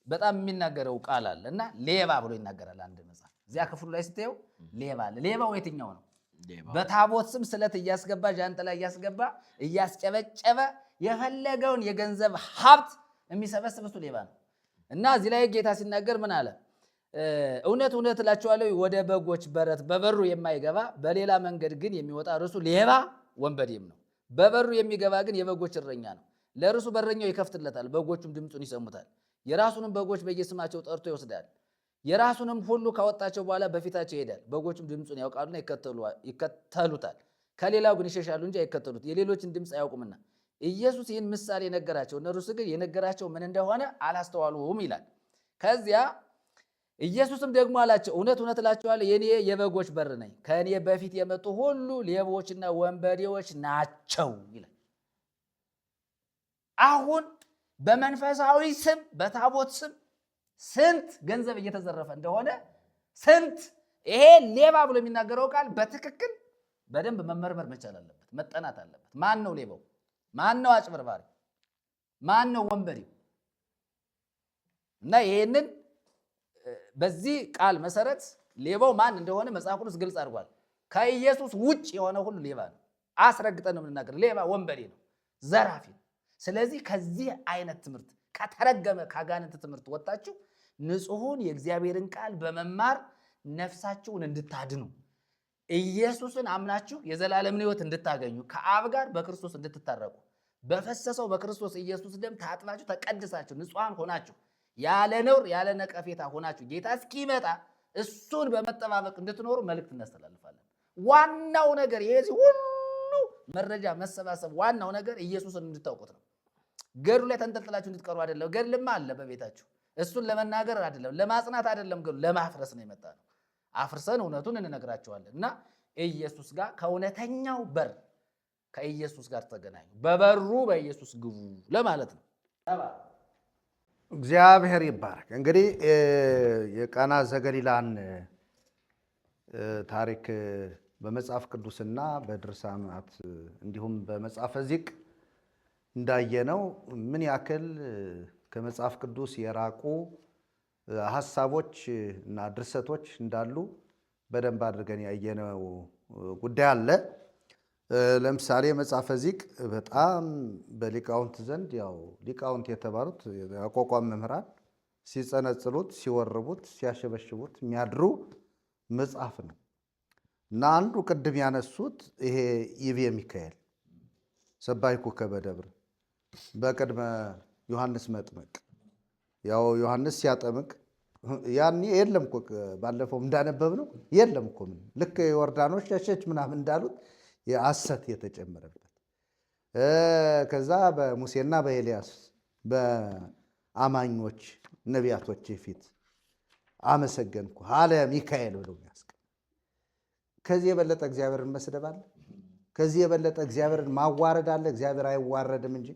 በጣም የሚናገረው ቃል አለ እና ሌባ ብሎ ይናገራል። አንድ መጽሐፍ እዚያ ክፍሉ ላይ ስትየው ሌባ አለ። ሌባው የትኛው ነው? በታቦት ስም ስለት እያስገባ ጃንጥላ እያስገባ እያስጨበጨበ የፈለገውን የገንዘብ ሀብት የሚሰበስብ እሱ ሌባ ነው። እና እዚህ ላይ ጌታ ሲናገር ምን አለ? እውነት እውነት እላችኋለሁ ወደ በጎች በረት በበሩ የማይገባ በሌላ መንገድ ግን የሚወጣ እርሱ ሌባ ወንበዴም ነው። በበሩ የሚገባ ግን የበጎች እረኛ ነው። ለእርሱ በረኛው ይከፍትለታል፣ በጎቹም ድምፁን ይሰሙታል። የራሱንም በጎች በየስማቸው ጠርቶ ይወስዳል። የራሱንም ሁሉ ካወጣቸው በኋላ በፊታቸው ይሄዳል። በጎቹም ድምፁን ያውቃሉና ይከተሉታል። ከሌላው ግን ይሸሻሉ እንጂ አይከተሉት፣ የሌሎችን ድምፅ አያውቁምና። ኢየሱስ ይህን ምሳሌ ነገራቸው፣ እነርሱ ግን የነገራቸው ምን እንደሆነ አላስተዋሉም ይላል። ከዚያ ኢየሱስም ደግሞ አላቸው፣ እውነት እውነት እላችኋለሁ የኔ የበጎች በር ነኝ። ከእኔ በፊት የመጡ ሁሉ ሌቦችና ወንበዴዎች ናቸው ይላል። አሁን በመንፈሳዊ ስም በታቦት ስም ስንት ገንዘብ እየተዘረፈ እንደሆነ ይሄ ሌባ ብሎ የሚናገረው ቃል በትክክል በደንብ መመርመር መቻል አለበት፣ መጠናት አለበት። ማን ነው ሌባው? ማን ነው አጭበርባሪ? ማን ነው ወንበዴው? እና ይሄንን በዚህ ቃል መሰረት ሌባው ማን እንደሆነ መጽሐፍ ቅዱስ ግልጽ አድርጓል። ከኢየሱስ ውጭ የሆነ ሁሉ ሌባ ነው። አስረግጠን ነው የምንናገር። ሌባ ወንበዴ ነው፣ ዘራፊ ነው። ስለዚህ ከዚህ አይነት ትምህርት ከተረገመ ካጋንንት ትምህርት ወጣችሁ ንጹሑን የእግዚአብሔርን ቃል በመማር ነፍሳችሁን እንድታድኑ ኢየሱስን አምናችሁ የዘላለምን ሕይወት እንድታገኙ ከአብ ጋር በክርስቶስ እንድትታረቁ በፈሰሰው በክርስቶስ ኢየሱስ ደም ታጥባችሁ ተቀድሳችሁ ንጹሐን ሆናችሁ ያለ ነውር ያለ ነቀፌታ ሆናችሁ ጌታ እስኪመጣ እሱን በመጠባበቅ እንድትኖሩ መልእክት እናስተላልፋለን። ዋናው ነገር የዚህ ሁሉ መረጃ መሰባሰብ ዋናው ነገር ኢየሱስን እንድታውቁት ነው። ገድሉ ላይ ተንጠልጥላችሁ እንድትቀሩ አይደለም። ገድልማ አለ በቤታችሁ። እሱን ለመናገር አይደለም፣ ለማጽናት አይደለም፣ ገድሉ ለማፍረስ ነው የመጣ ነው። አፍርሰን እውነቱን እንነግራቸዋለን እና ኢየሱስ ጋር ከእውነተኛው በር ከኢየሱስ ጋር ተገናኙ፣ በበሩ በኢየሱስ ግቡ ለማለት ነው። እግዚአብሔር ይባረክ። እንግዲህ የቃና ዘገሊላን ታሪክ በመጽሐፍ ቅዱስና በድርሳናት እንዲሁም በመጽሐፈ ዚቅ እንዳየነው ምን ያክል ከመጽሐፍ ቅዱስ የራቁ ሐሳቦች እና ድርሰቶች እንዳሉ በደንብ አድርገን ያየነው ጉዳይ አለ። ለምሳሌ መጽሐፈ ዚቅ በጣም በሊቃውንት ዘንድ ያው ሊቃውንት የተባሉት አቋቋም መምህራን ሲጸነጽሉት፣ ሲወርቡት፣ ሲያሸበሽቡት የሚያድሩ መጽሐፍ ነው እና አንዱ ቅድም ያነሱት ይሄ ይቤ ሚካኤል ሰባይኩ ከበደብር በቅድመ ዮሐንስ መጥምቅ ያው ዮሐንስ ሲያጠምቅ ያኔ የለም እኮ ባለፈው እንዳነበብ ነው የለም እኮ ምን ልክ ዮርዳኖስ ሸሸች ምናምን እንዳሉት የሐሰት የተጨመረበት ከዛ በሙሴና በኤልያስ በአማኞች ነቢያቶች ፊት አመሰገንኩ አለ ሚካኤል ብለው ያስቀ ከዚህ የበለጠ እግዚአብሔርን መስደብ አለ? ከዚህ የበለጠ እግዚአብሔርን ማዋረድ አለ? እግዚአብሔር አይዋረድም እንጂ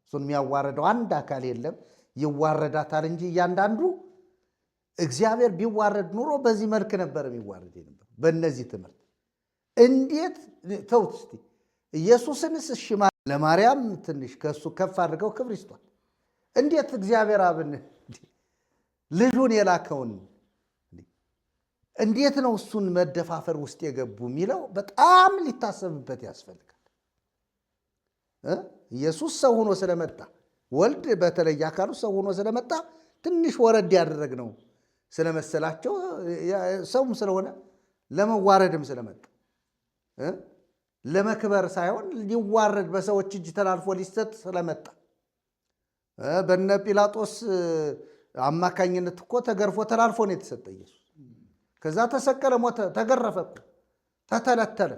እሱን የሚያዋረደው አንድ አካል የለም። ይዋረዳታል እንጂ እያንዳንዱ እግዚአብሔር ቢዋረድ ኑሮ በዚህ መልክ ነበር የሚዋረድ ነበር። በእነዚህ ትምህርት እንዴት ተውት እስቲ ኢየሱስንስ ሽማ ለማርያም ትንሽ ከሱ ከፍ አድርገው ክብር ይስጧል። እንዴት እግዚአብሔር አብን ልጁን የላከውን እንዴት ነው እሱን መደፋፈር ውስጥ የገቡ የሚለው በጣም ሊታሰብበት ያስፈልጋል። ኢየሱስ ሰው ሆኖ ስለመጣ ወልድ በተለየ አካሉ ሰው ሆኖ ስለመጣ ትንሽ ወረድ ያደረግነው ስለመሰላቸው ሰውም ስለሆነ ለመዋረድም ስለመጣ ለመክበር ሳይሆን ሊዋረድ በሰዎች እጅ ተላልፎ ሊሰጥ ስለመጣ በነ ጲላጦስ አማካኝነት እኮ ተገርፎ ተላልፎ ነው የተሰጠ ኢየሱስ። ከዛ ተሰቀለ፣ ሞተ፣ ተገረፈ፣ ተተለተለ፣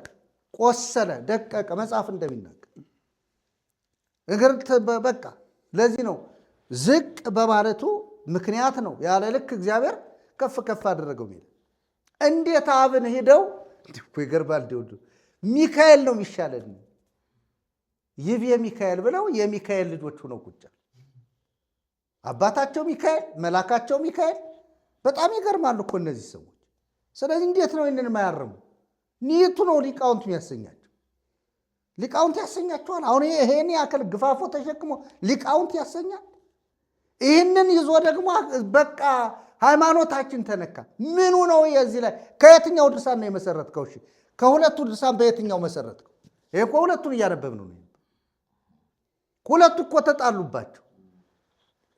ቆሰለ፣ ደቀቀ መጽሐፍ እንደሚናገር እግር በቃ ለዚህ ነው ዝቅ በማለቱ ምክንያት ነው ያለ ልክ እግዚአብሔር ከፍ ከፍ አደረገው ሚል እንዴት አብን ሄደው ይገርባል ዲውዱ ሚካኤል ነው የሚሻለን ይቤ ሚካኤል ብለው የሚካኤል ልጆች ሆነው ቁጭ አባታቸው ሚካኤል መላካቸው ሚካኤል በጣም ይገርማሉ እኮ እነዚህ ሰዎች። ስለዚህ እንዴት ነው ይሄንን ማያርሙ? ኒቱ ነው ሊቃውንት የሚያሰኛቸው። ሊቃውንት ያሰኛቸዋል። አሁን ይሄን ያክል ግፋፎ ተሸክሞ ሊቃውንት ያሰኛል። ይህንን ይዞ ደግሞ በቃ ሃይማኖታችን ተነካ። ምኑ ነው የዚህ ላይ ከየትኛው ድርሳን ነው የመሰረትከው? እሺ ከሁለቱ ድርሳን በየትኛው መሰረትከው? ይሄ እኮ ሁለቱን እያነበብን ነው። ሁለቱ እኮ ተጣሉባቸው።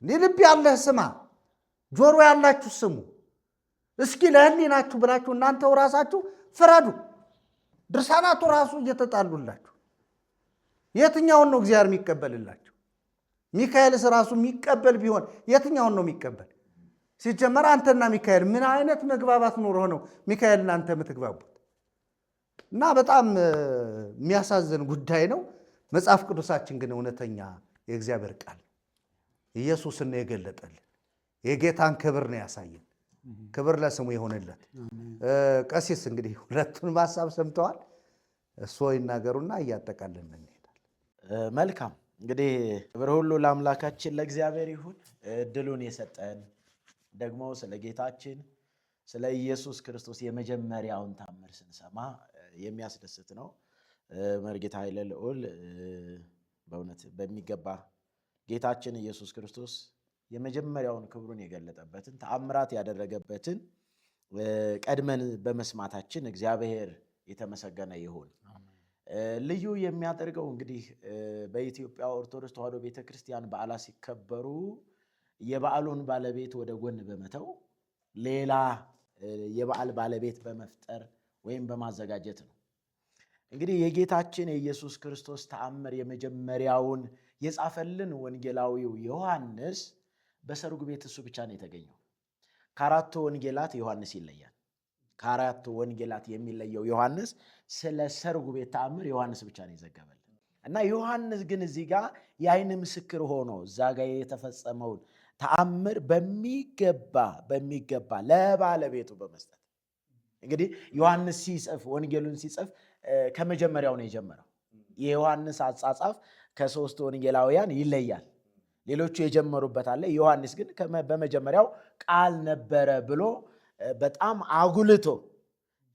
ልብ ያለህ ስማ፣ ጆሮ ያላችሁ ስሙ። እስኪ ለህሊናችሁ ብላችሁ እናንተው ራሳችሁ ፍረዱ። ድርሳናቱ ራሱ እየተጣሉላችሁ የትኛውን ነው እግዚአብሔር የሚቀበልላችሁ? ሚካኤልስ ራሱ የሚቀበል ቢሆን የትኛውን ነው የሚቀበል? ሲጀመር አንተና ሚካኤል ምን አይነት መግባባት ኖሮ ነው ሚካኤል እናንተ የምትግባቡት? እና በጣም የሚያሳዝን ጉዳይ ነው። መጽሐፍ ቅዱሳችን ግን እውነተኛ የእግዚአብሔር ቃል ኢየሱስን ነው የገለጠልን። የጌታን ክብር ነው ያሳየን። ክብር ለስሙ ይሆንለት። ቀሲስ እንግዲህ ሁለቱን ሀሳብ ሰምተዋል። እሱ ይናገሩና እያጠቃለን እንሄዳለን። መልካም እንግዲህ ክብር ሁሉ ለአምላካችን ለእግዚአብሔር ይሁን። እድሉን የሰጠን ደግሞ ስለ ጌታችን ስለ ኢየሱስ ክርስቶስ የመጀመሪያውን ታምር ስንሰማ የሚያስደስት ነው። መርጌታ ኃይለ ልዑል በእውነት በሚገባ ጌታችን ኢየሱስ ክርስቶስ የመጀመሪያውን ክብሩን የገለጠበትን ተአምራት ያደረገበትን ቀድመን በመስማታችን እግዚአብሔር የተመሰገነ ይሁን። ልዩ የሚያደርገው እንግዲህ በኢትዮጵያ ኦርቶዶክስ ተዋሕዶ ቤተክርስቲያን በዓላት ሲከበሩ የበዓሉን ባለቤት ወደ ጎን በመተው ሌላ የበዓል ባለቤት በመፍጠር ወይም በማዘጋጀት ነው። እንግዲህ የጌታችን የኢየሱስ ክርስቶስ ተአምር የመጀመሪያውን የጻፈልን ወንጌላዊው ዮሐንስ በሰርጉ ቤት እሱ ብቻ ነው የተገኘው። ከአራቱ ወንጌላት ዮሐንስ ይለያል። ከአራቱ ወንጌላት የሚለየው ዮሐንስ ስለ ሰርጉ ቤት ተአምር ዮሐንስ ብቻ ነው የዘገበልን እና ዮሐንስ ግን እዚህ ጋር የዓይን ምስክር ሆኖ እዛ ጋር የተፈጸመውን ተአምር በሚገባ ለባለቤቱ በመስጠት እንግዲህ ዮሐንስ ሲጽፍ ወንጌሉን ሲጽፍ ከመጀመሪያው ነው የጀመረው። የዮሐንስ አጻጻፍ ከሶስት ወንጌላውያን ይለያል። ሌሎቹ የጀመሩበት አለ። ዮሐንስ ግን በመጀመሪያው ቃል ነበረ ብሎ በጣም አጉልቶ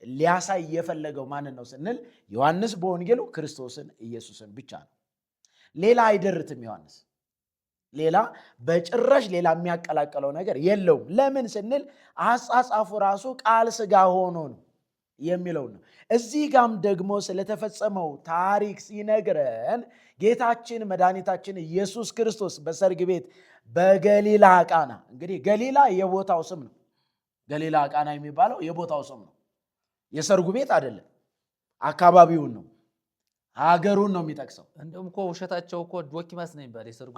ሊያሳይ የፈለገው ማንን ነው ስንል ዮሐንስ በወንጌሉ ክርስቶስን ኢየሱስን ብቻ ነው። ሌላ አይደርትም ዮሐንስ። ሌላ በጭራሽ ሌላ የሚያቀላቀለው ነገር የለውም። ለምን ስንል አጻጻፉ ራሱ ቃል ሥጋ ሆኖ ነው የሚለው ነው። እዚህ ጋም ደግሞ ስለተፈጸመው ታሪክ ሲነግረን ጌታችን መድኃኒታችን ኢየሱስ ክርስቶስ በሰርግ ቤት በገሊላ ቃና፣ እንግዲህ ገሊላ የቦታው ስም ነው። ገሊላ ቃና የሚባለው የቦታው ስም ነው። የሰርጉ ቤት አይደለም፣ አካባቢውን ነው፣ ሀገሩን ነው የሚጠቅሰው። እንደውም እኮ ውሸታቸው እኮ ዶኪማስ ነው የሚባለው የሰርጉ።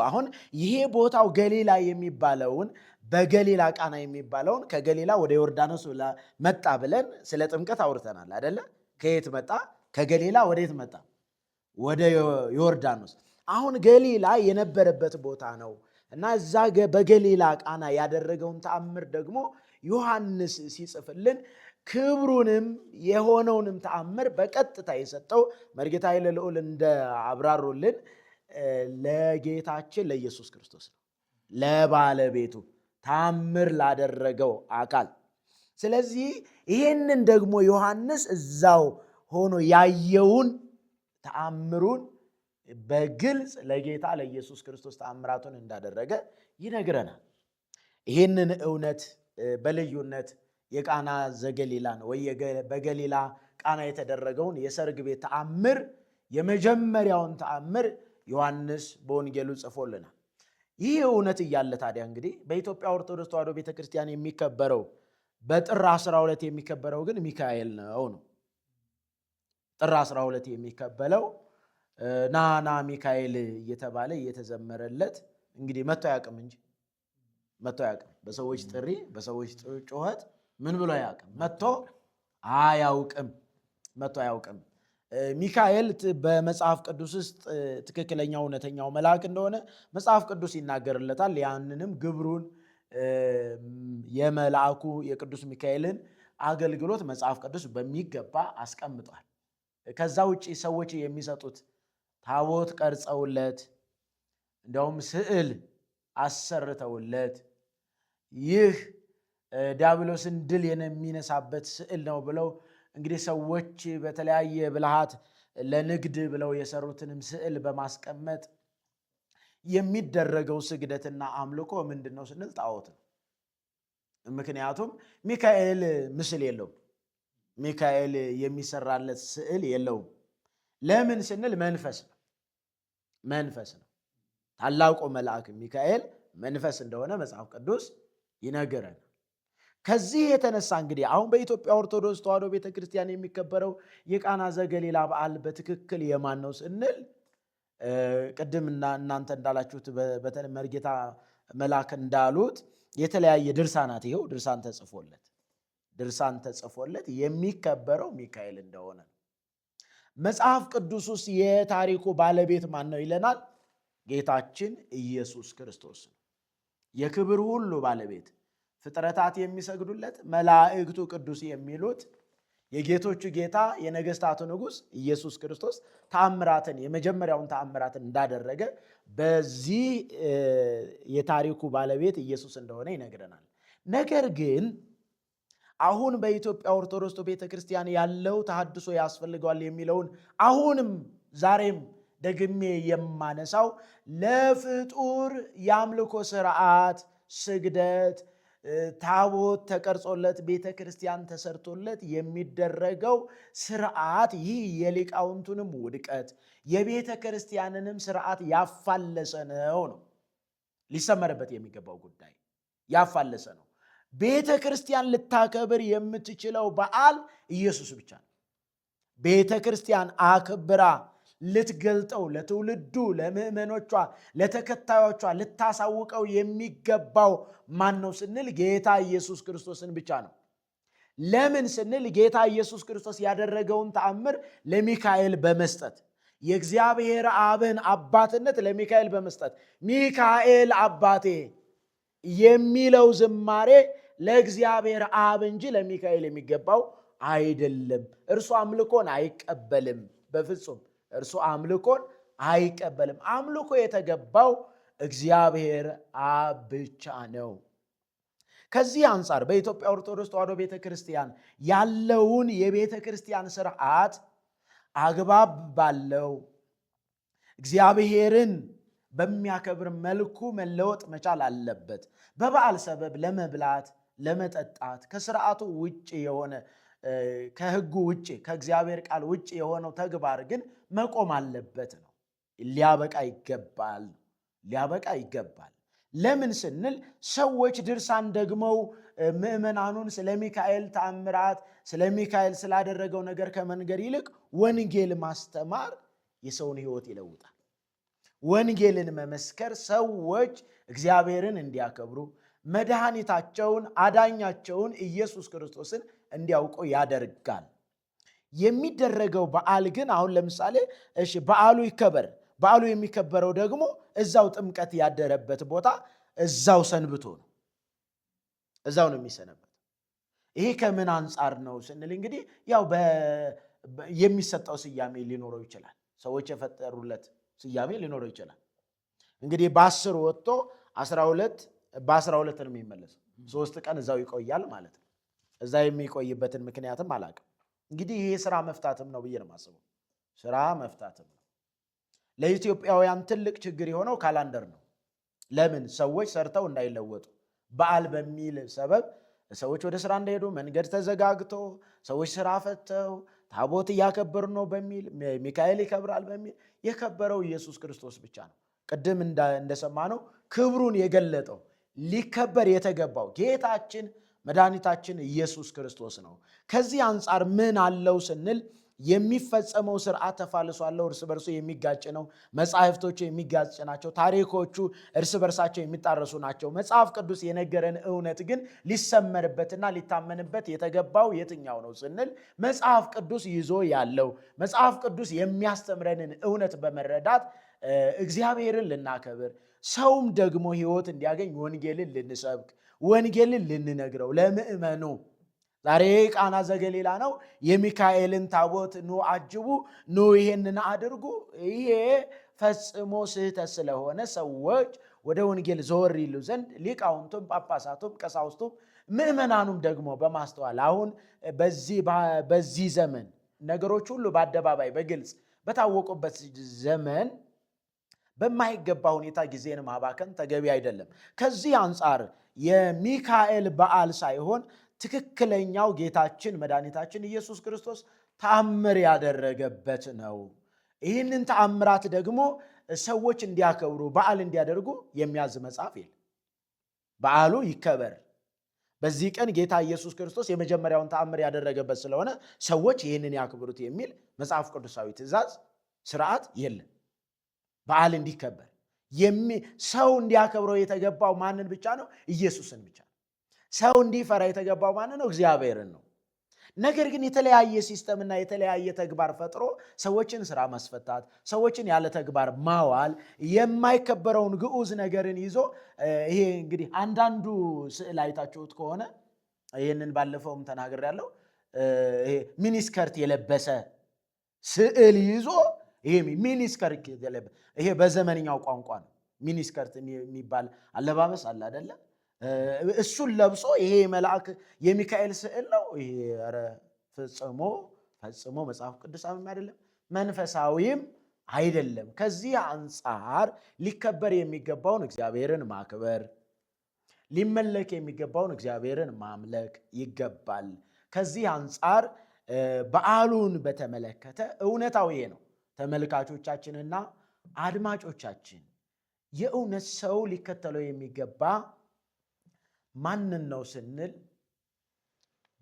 አሁን ይሄ ቦታው ገሊላ የሚባለውን በገሊላ ቃና የሚባለውን ከገሊላ ወደ ዮርዳኖስ መጣ ብለን ስለ ጥምቀት አውርተናል አይደለ? ከየት መጣ? ከገሊላ ወዴት መጣ? ወደ ዮርዳኖስ። አሁን ገሊላ የነበረበት ቦታ ነው እና እዛ በገሊላ ቃና ያደረገውን ተአምር ደግሞ ዮሐንስ ሲጽፍልን ክብሩንም የሆነውንም ተአምር በቀጥታ የሰጠው መርጌታ ኃይለ ልዑል እንደ አብራሩልን ለጌታችን ለኢየሱስ ክርስቶስ ነው፣ ለባለቤቱ ተአምር ላደረገው አካል። ስለዚህ ይህንን ደግሞ ዮሐንስ እዛው ሆኖ ያየውን ተአምሩን በግልጽ ለጌታ ለኢየሱስ ክርስቶስ ተአምራቱን እንዳደረገ ይነግረናል። ይህንን እውነት በልዩነት የቃና ዘገሊላን ወይ በገሊላ ቃና የተደረገውን የሰርግ ቤት ተአምር የመጀመሪያውን ተአምር ዮሐንስ በወንጌሉ ጽፎልናል። ይህ እውነት እያለ ታዲያ እንግዲህ በኢትዮጵያ ኦርቶዶክስ ተዋሕዶ ቤተክርስቲያን የሚከበረው በጥር 12 የሚከበረው ግን ሚካኤል ነው። ጥር 12 የሚከበለው ናና ሚካኤል እየተባለ እየተዘመረለት እንግዲህ መጥቶ አያውቅም እንጂ መጥቶ አያውቅም። በሰዎች ጥሪ በሰዎች ጩኸት ምን ብሎ አያውቅም? መጥቶ አያውቅም። ሚካኤል በመጽሐፍ ቅዱስ ውስጥ ትክክለኛው እውነተኛው መልአክ እንደሆነ መጽሐፍ ቅዱስ ይናገርለታል። ያንንም ግብሩን የመልአኩ የቅዱስ ሚካኤልን አገልግሎት መጽሐፍ ቅዱስ በሚገባ አስቀምጧል። ከዛ ውጪ ሰዎች የሚሰጡት ታቦት ቀርጸውለት እንዲያውም ስዕል አሰርተውለት ይህ ዲያብሎስን ድል የሚነሳበት ስዕል ነው ብለው እንግዲህ ሰዎች በተለያየ ብልሃት ለንግድ ብለው የሰሩትንም ስዕል በማስቀመጥ የሚደረገው ስግደትና አምልኮ ምንድን ነው ስንል ጣዖት ነው። ምክንያቱም ሚካኤል ምስል የለውም። ሚካኤል የሚሰራለት ስዕል የለውም። ለምን ስንል መንፈስ ነው። ታላቁ መልአክ ሚካኤል መንፈስ እንደሆነ መጽሐፍ ቅዱስ ይነግረናል። ከዚህ የተነሳ እንግዲህ አሁን በኢትዮጵያ ኦርቶዶክስ ተዋሕዶ ቤተክርስቲያን የሚከበረው የቃና ዘገሊላ በዓል በትክክል የማን ነው ስንል ቅድም እናንተ እንዳላችሁት በተለይ መርጌታ መልአክ እንዳሉት የተለያየ ድርሳናት ይኸው ድርሳን ተጽፎለት የሚከበረው ሚካኤል እንደሆነ መጽሐፍ ቅዱስ ውስጥ የታሪኩ ባለቤት ማን ነው ይለናል? ጌታችን ኢየሱስ ክርስቶስ ነው። የክብር ሁሉ ባለቤት፣ ፍጥረታት የሚሰግዱለት፣ መላእክቱ ቅዱስ የሚሉት የጌቶቹ ጌታ የነገስታቱ ንጉሥ ኢየሱስ ክርስቶስ የመጀመሪያውን ተአምራትን እንዳደረገ በዚህ የታሪኩ ባለቤት ኢየሱስ እንደሆነ ይነግረናል። ነገር ግን አሁን በኢትዮጵያ ኦርቶዶክስ ቤተክርስቲያን ያለው ተሐድሶ ያስፈልገዋል የሚለውን አሁንም ዛሬም ደግሜ የማነሳው ለፍጡር የአምልኮ ስርዓት፣ ስግደት፣ ታቦት ተቀርጾለት ቤተ ክርስቲያን ተሰርቶለት የሚደረገው ስርዓት ይህ የሊቃውንቱንም ውድቀት የቤተ ክርስቲያንንም ስርዓት ያፋለሰ ነው። ሊሰመርበት የሚገባው ጉዳይ ያፋለሰ ነው። ቤተ ክርስቲያን ልታከብር የምትችለው በዓል ኢየሱስ ብቻ ነው። ቤተ ክርስቲያን አክብራ ልትገልጠው ለትውልዱ፣ ለምዕመኖቿ፣ ለተከታዮቿ ልታሳውቀው የሚገባው ማን ነው ስንል ጌታ ኢየሱስ ክርስቶስን ብቻ ነው። ለምን ስንል ጌታ ኢየሱስ ክርስቶስ ያደረገውን ተአምር ለሚካኤል በመስጠት የእግዚአብሔር አብን አባትነት ለሚካኤል በመስጠት ሚካኤል አባቴ የሚለው ዝማሬ ለእግዚአብሔር አብ እንጂ ለሚካኤል የሚገባው አይደለም። እርሱ አምልኮን አይቀበልም። በፍጹም እርሱ አምልኮን አይቀበልም። አምልኮ የተገባው እግዚአብሔር አብ ብቻ ነው። ከዚህ አንጻር በኢትዮጵያ ኦርቶዶክስ ተዋሕዶ ቤተ ክርስቲያን ያለውን የቤተ ክርስቲያን ስርዓት አግባብ ባለው እግዚአብሔርን በሚያከብር መልኩ መለወጥ መቻል አለበት። በበዓል ሰበብ ለመብላት፣ ለመጠጣት ከስርዓቱ ውጭ የሆነ ከሕጉ ውጭ ከእግዚአብሔር ቃል ውጭ የሆነው ተግባር ግን መቆም አለበት ነው። ሊያበቃ ይገባል፣ ሊያበቃ ይገባል። ለምን ስንል ሰዎች ድርሳን ደግመው ምዕመናኑን ስለ ሚካኤል ተአምራት፣ ስለ ሚካኤል ስላደረገው ነገር ከመንገር ይልቅ ወንጌል ማስተማር የሰውን ሕይወት ይለውጣል። ወንጌልን መመስከር ሰዎች እግዚአብሔርን እንዲያከብሩ መድኃኒታቸውን አዳኛቸውን ኢየሱስ ክርስቶስን እንዲያውቁ ያደርጋል። የሚደረገው በዓል ግን አሁን ለምሳሌ እሺ በዓሉ ይከበር። በዓሉ የሚከበረው ደግሞ እዛው ጥምቀት ያደረበት ቦታ እዛው ሰንብቶ ነው። እዛው ነው የሚሰነበት። ይሄ ከምን አንጻር ነው ስንል እንግዲህ ያው የሚሰጠው ስያሜ ሊኖረው ይችላል። ሰዎች የፈጠሩለት ስያሜ ሊኖረው ይችላል። እንግዲህ በ10 ወጥቶ 12 በ12 ነው የሚመለሰው። 3 ቀን እዛው ይቆያል ማለት ነው። እዛ የሚቆይበትን ምክንያትም አላውቅም። እንግዲህ ይሄ ስራ መፍታትም ነው ብዬ ነው የማስበው። ስራ መፍታትም ነው። ለኢትዮጵያውያን ትልቅ ችግር የሆነው ካላንደር ነው። ለምን ሰዎች ሰርተው እንዳይለወጡ በዓል በሚል ሰበብ ሰዎች ወደ ስራ እንዳይሄዱ መንገድ ተዘጋግቶ ሰዎች ስራ ፈተው ታቦት እያከበሩ ነው በሚል ሚካኤል ይከብራል በሚል የከበረው ኢየሱስ ክርስቶስ ብቻ ነው። ቅድም እንደሰማነው ክብሩን የገለጠው ሊከበር የተገባው ጌታችን መድኃኒታችን ኢየሱስ ክርስቶስ ነው። ከዚህ አንጻር ምን አለው ስንል የሚፈጸመው ስርዓት ተፋልሷለው፣ እርስ በርሱ የሚጋጭ ነው። መጻሕፍቶቹ የሚጋጭ ናቸው። ታሪኮቹ እርስ በርሳቸው የሚጣረሱ ናቸው። መጽሐፍ ቅዱስ የነገረን እውነት ግን ሊሰመርበትና ሊታመንበት የተገባው የትኛው ነው ስንል መጽሐፍ ቅዱስ ይዞ ያለው መጽሐፍ ቅዱስ የሚያስተምረንን እውነት በመረዳት እግዚአብሔርን ልናከብር፣ ሰውም ደግሞ ሕይወት እንዲያገኝ ወንጌልን ልንሰብክ፣ ወንጌልን ልንነግረው ለምእመኑ ዛሬ ቃና ዘገሊላ ነው። የሚካኤልን ታቦት ኑ አጅቡ፣ ኑ ይሄንን አድርጉ። ይሄ ፈጽሞ ስህተት ስለሆነ ሰዎች ወደ ወንጌል ዘወር ይሉ ዘንድ ሊቃውንቱም፣ ጳጳሳቱም፣ ቀሳውስቱም ምዕመናኑም ደግሞ በማስተዋል አሁን በዚህ ዘመን ነገሮች ሁሉ በአደባባይ በግልጽ በታወቁበት ዘመን በማይገባ ሁኔታ ጊዜን ማባከን ተገቢ አይደለም። ከዚህ አንጻር የሚካኤል በዓል ሳይሆን ትክክለኛው ጌታችን መድኃኒታችን ኢየሱስ ክርስቶስ ተአምር ያደረገበት ነው። ይህንን ተአምራት ደግሞ ሰዎች እንዲያከብሩ በዓል እንዲያደርጉ የሚያዝ መጽሐፍ የለም። በዓሉ ይከበር፣ በዚህ ቀን ጌታ ኢየሱስ ክርስቶስ የመጀመሪያውን ተአምር ያደረገበት ስለሆነ ሰዎች ይህንን ያክብሩት የሚል መጽሐፍ ቅዱሳዊ ትእዛዝ ስርዓት የለም። በዓል እንዲከበር ሰው እንዲያከብረው የተገባው ማንን ብቻ ነው? ኢየሱስን ብቻ ነው። ሰው እንዲፈራ የተገባው ማንን ነው? እግዚአብሔርን ነው። ነገር ግን የተለያየ ሲስተምና የተለያየ ተግባር ፈጥሮ ሰዎችን ስራ ማስፈታት፣ ሰዎችን ያለ ተግባር ማዋል፣ የማይከበረውን ግዑዝ ነገርን ይዞ ይሄ እንግዲህ አንዳንዱ ስዕል አይታችሁት ከሆነ ይህንን ባለፈውም ተናግሬያለሁ። ይሄ ሚኒስከርት የለበሰ ስዕል ይዞ ይሄ ሚኒስከርት የለበሰ ይሄ በዘመንኛው ቋንቋ ነው። ሚኒስከርት የሚባል አለባበስ አለ አይደለ? እሱን ለብሶ ይሄ መልአክ የሚካኤል ስዕል ነው። ይሄ ኧረ ፈጽሞ መጽሐፍ ቅዱሳዊም አይደለም፣ መንፈሳዊም አይደለም። ከዚህ አንጻር ሊከበር የሚገባውን እግዚአብሔርን ማክበር፣ ሊመለክ የሚገባውን እግዚአብሔርን ማምለክ ይገባል። ከዚህ አንጻር በዓሉን በተመለከተ እውነታው ይሄ ነው። ተመልካቾቻችንና አድማጮቻችን የእውነት ሰው ሊከተለው የሚገባ ማንን ነው ስንል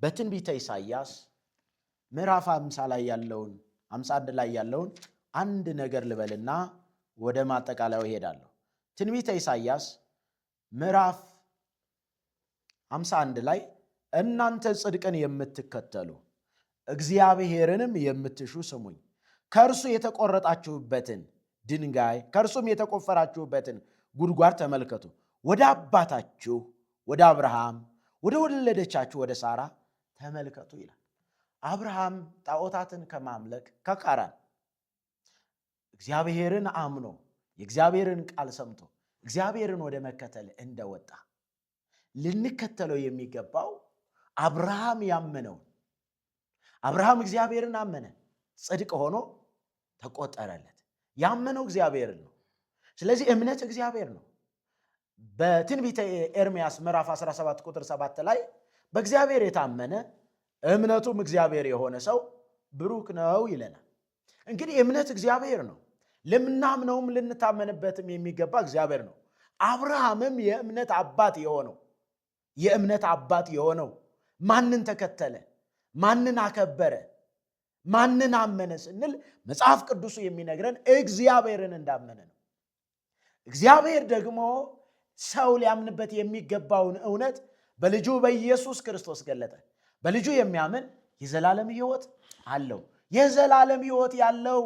በትንቢተ ኢሳይያስ ምዕራፍ 51 ላይ ያለውን አንድ ነገር ልበልና ወደ ማጠቃለያው እሄዳለሁ። ትንቢተ ኢሳይያስ ምዕራፍ 51 ላይ እናንተ ጽድቅን የምትከተሉ እግዚአብሔርንም የምትሹ ስሙኝ፣ ከእርሱ የተቆረጣችሁበትን ድንጋይ ከእርሱም የተቆፈራችሁበትን ጉድጓድ ተመልከቱ። ወደ አባታችሁ ወደ አብርሃም ወደ ወለደቻችሁ ወደ ሳራ ተመልከቱ ይላል። አብርሃም ጣዖታትን ከማምለክ ከካራን እግዚአብሔርን አምኖ የእግዚአብሔርን ቃል ሰምቶ እግዚአብሔርን ወደ መከተል እንደወጣ ልንከተለው የሚገባው አብርሃም ያመነውን። አብርሃም እግዚአብሔርን አመነ፣ ጽድቅ ሆኖ ተቆጠረለት። ያመነው እግዚአብሔርን ነው። ስለዚህ እምነት እግዚአብሔር ነው። በትንቢተ ኤርምያስ ምዕራፍ 17 ቁጥር 7 ላይ በእግዚአብሔር የታመነ እምነቱም እግዚአብሔር የሆነ ሰው ብሩክ ነው ይለናል። እንግዲህ እምነት እግዚአብሔር ነው። ልምናምነውም ልንታመንበትም የሚገባ እግዚአብሔር ነው። አብርሃምም የእምነት አባት የሆነው ማንን ተከተለ? ማንን አከበረ? ማንን አመነ ስንል መጽሐፍ ቅዱሱ የሚነግረን እግዚአብሔርን እንዳመነ ነው። እግዚአብሔር ደግሞ ሰው ሊያምንበት የሚገባውን እውነት በልጁ በኢየሱስ ክርስቶስ ገለጠ። በልጁ የሚያምን የዘላለም ሕይወት አለው። የዘላለም ሕይወት ያለው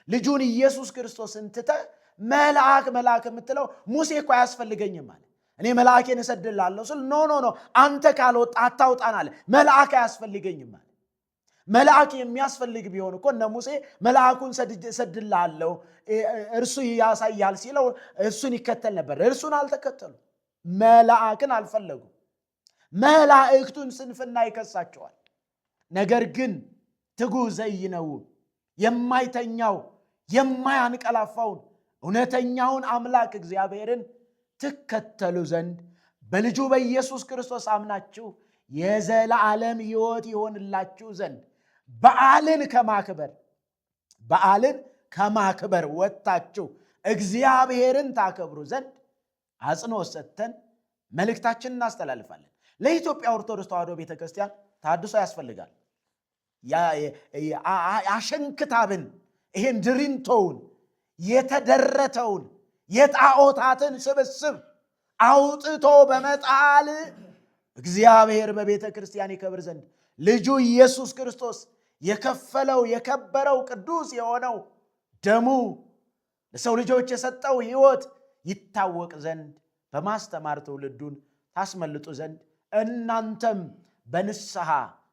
ልጁን ኢየሱስ ክርስቶስን ትተህ መልአክ የምትለው ሙሴ እኮ አያስፈልገኝም አለ። እኔ መልአኬን እሰድልሃለሁ ስል ኖ አንተ ካልወጣ አታውጣን አለ። መልአክ አያስፈልገኝም አለ። መልአክ የሚያስፈልግ ቢሆን እኮ እነ ሙሴ መልአኩን እሰድልሃለሁ እርሱ ያሳያል ሲለው እርሱን ይከተል ነበር። እርሱን አልተከተሉ፣ መልአክን አልፈለጉ። መላእክቱን ስንፍና ይከሳቸዋል። ነገር ግን ትጉህ ዘይነው የማይተኛው የማያንቀላፋውን እውነተኛውን አምላክ እግዚአብሔርን ትከተሉ ዘንድ በልጁ በኢየሱስ ክርስቶስ አምናችሁ የዘላለም ሕይወት ይሆንላችሁ ዘንድ በዓልን ከማክበር ወጥታችሁ እግዚአብሔርን ታከብሩ ዘንድ አጽንኦት ሰጥተን መልእክታችንን እናስተላልፋለን። ለኢትዮጵያ ኦርቶዶክስ ተዋሕዶ ቤተክርስቲያን ታድሶ ያስፈልጋል። አሸንክታብን ይሄን ድሪንቶውን የተደረተውን የጣዖታትን ስብስብ አውጥቶ በመጣል እግዚአብሔር በቤተ ክርስቲያን ይከብር ዘንድ ልጁ ኢየሱስ ክርስቶስ የከፈለው የከበረው ቅዱስ የሆነው ደሙ ለሰው ልጆች የሰጠው ሕይወት ይታወቅ ዘንድ በማስተማር ትውልዱን ታስመልጡ ዘንድ እናንተም በንስሐ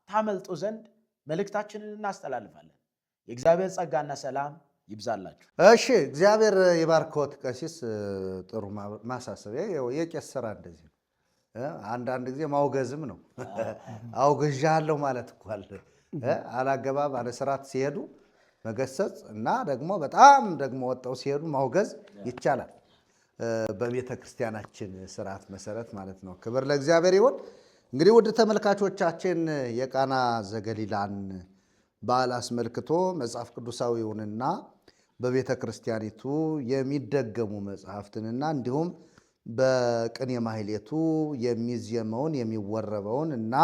ታመልጡ ዘንድ መልእክታችንን እናስተላልፋለን። የእግዚአብሔር ጸጋና ሰላም ይብዛላችሁ። እሺ፣ እግዚአብሔር ይባርክዎት ቀሲስ። ጥሩ ማሳሰቢያ። የቄስ ስራ እንደዚህ ነው። አንዳንድ ጊዜ ማውገዝም ነው። አውግዣለሁ ማለት እኮ አለ። አላገባብ አለስርዓት ሲሄዱ መገሰጽ እና ደግሞ በጣም ደግሞ ወጣው ሲሄዱ ማውገዝ ይቻላል። በቤተ ክርስቲያናችን ስርዓት መሰረት ማለት ነው። ክብር ለእግዚአብሔር ይሁን። እንግዲህ ውድ ተመልካቾቻችን የቃና ዘገሊላን በዓል አስመልክቶ መጽሐፍ ቅዱሳዊውንና በቤተ ክርስቲያኒቱ የሚደገሙ መጽሐፍትንና እንዲሁም በቅኔ ማህሌቱ የሚዜመውን የሚወረበውን እና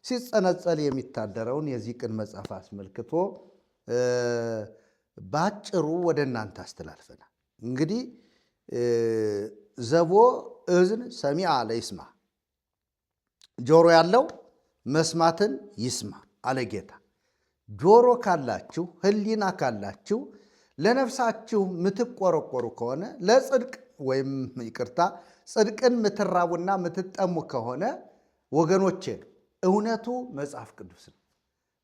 ሲጸነጸል የሚታደረውን የዚህ ቅን መጽሐፍ አስመልክቶ ባጭሩ ወደ እናንተ አስተላልፈናል። እንግዲህ ዘቦ እዝን ሰሚዐ ለይስማ፣ ጆሮ ያለው መስማትን ይስማ አለ ጌታ። ጆሮ ካላችሁ ሕሊና ካላችሁ ለነፍሳችሁ ምትቆረቆሩ ከሆነ ለጽድቅ ወይም ይቅርታ ጽድቅን ምትራቡና ምትጠሙ ከሆነ ወገኖቼ እውነቱ መጽሐፍ ቅዱስ ነው።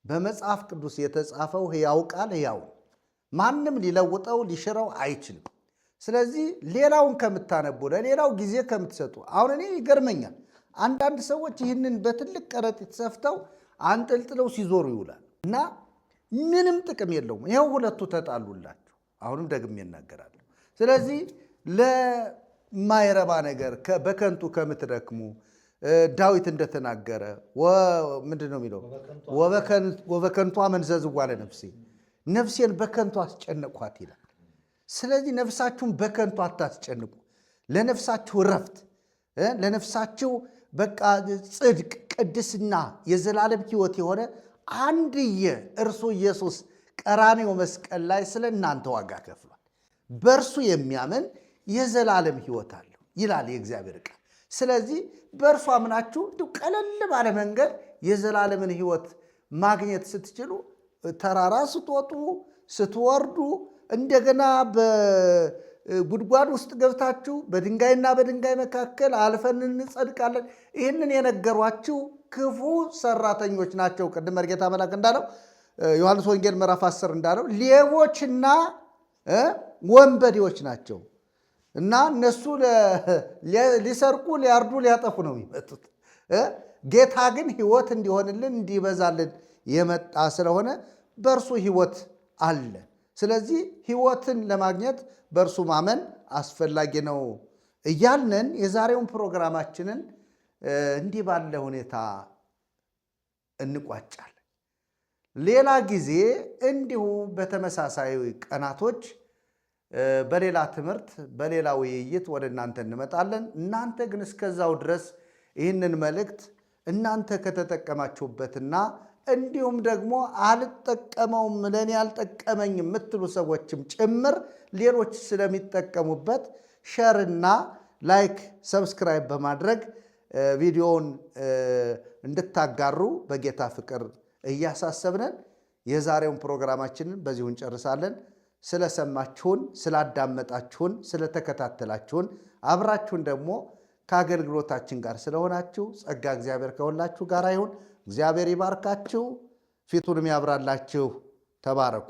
በመጽሐፍ ቅዱስ የተጻፈው ሕያው ቃል ሕያው ነው። ማንም ሊለውጠው ሊሽረው አይችልም። ስለዚህ ሌላውን ከምታነቡ ለሌላው ጊዜ ከምትሰጡ፣ አሁን እኔ ይገርመኛል አንዳንድ ሰዎች ይህንን በትልቅ ከረጢት ሰፍተው አንጠልጥለው ሲዞሩ ይውላል እና ምንም ጥቅም የለውም። ይኸው ሁለቱ ተጣሉላችሁ። አሁንም ደግሜ እናገራለሁ። ስለዚህ ለማይረባ ነገር በከንቱ ከምትደክሙ ዳዊት እንደተናገረ ምንድን ነው የሚለው? ወበከንቱ አመንዘዝዋ ለነፍሴ፣ ነፍሴን በከንቱ አስጨነቅኋት ይላል። ስለዚህ ነፍሳችሁን በከንቱ አታስጨንቁ። ለነፍሳችሁ ረፍት፣ ለነፍሳችሁ በቃ ጽድቅ፣ ቅድስና፣ የዘላለም ሕይወት የሆነ አንድየ እርሱ ኢየሱስ ቀራንዮ መስቀል ላይ ስለ እናንተ ዋጋ ከፍሏል። በእርሱ የሚያምን የዘላለም ሕይወት አለው ይላል የእግዚአብሔር ቃል። ስለዚህ በእርሱ አምናችሁ እንዲሁ ቀለል ባለ መንገድ የዘላለምን ሕይወት ማግኘት ስትችሉ ተራራ ስትወጡ ስትወርዱ እንደገና በጉድጓድ ውስጥ ገብታችሁ በድንጋይና በድንጋይ መካከል አልፈን እንጸድቃለን። ይህንን የነገሯችሁ ክፉ ሰራተኞች ናቸው። ቅድም መርጌታ መልአክ እንዳለው ዮሐንስ ወንጌል ምዕራፍ 10 እንዳለው ሌቦችና ወንበዴዎች ናቸው እና እነሱ ሊሰርቁ፣ ሊያርዱ፣ ሊያጠፉ ነው የሚመጡት። ጌታ ግን ሕይወት እንዲሆንልን እንዲበዛልን የመጣ ስለሆነ በእርሱ ሕይወት አለ። ስለዚህ ሕይወትን ለማግኘት በእርሱ ማመን አስፈላጊ ነው እያልን የዛሬውን ፕሮግራማችንን እንዲህ ባለ ሁኔታ እንቋጫለን። ሌላ ጊዜ እንዲሁ በተመሳሳይ ቀናቶች በሌላ ትምህርት በሌላ ውይይት ወደ እናንተ እንመጣለን። እናንተ ግን እስከዛው ድረስ ይህንን መልእክት እናንተ ከተጠቀማችሁበትና እንዲሁም ደግሞ አልጠቀመውም ለእኔ አልጠቀመኝ የምትሉ ሰዎችም ጭምር ሌሎች ስለሚጠቀሙበት ሸርና ላይክ፣ ሰብስክራይብ በማድረግ ቪዲዮውን እንድታጋሩ በጌታ ፍቅር እያሳሰብነን የዛሬውን ፕሮግራማችንን በዚሁ እንጨርሳለን። ስለሰማችሁን፣ ስላዳመጣችሁን፣ ስለተከታተላችሁን አብራችሁን ደግሞ ከአገልግሎታችን ጋር ስለሆናችሁ ጸጋ እግዚአብሔር ከሁላችሁ ጋር ይሁን። እግዚአብሔር ይባርካችሁ፣ ፊቱንም ያብራላችሁ። ተባረኩ።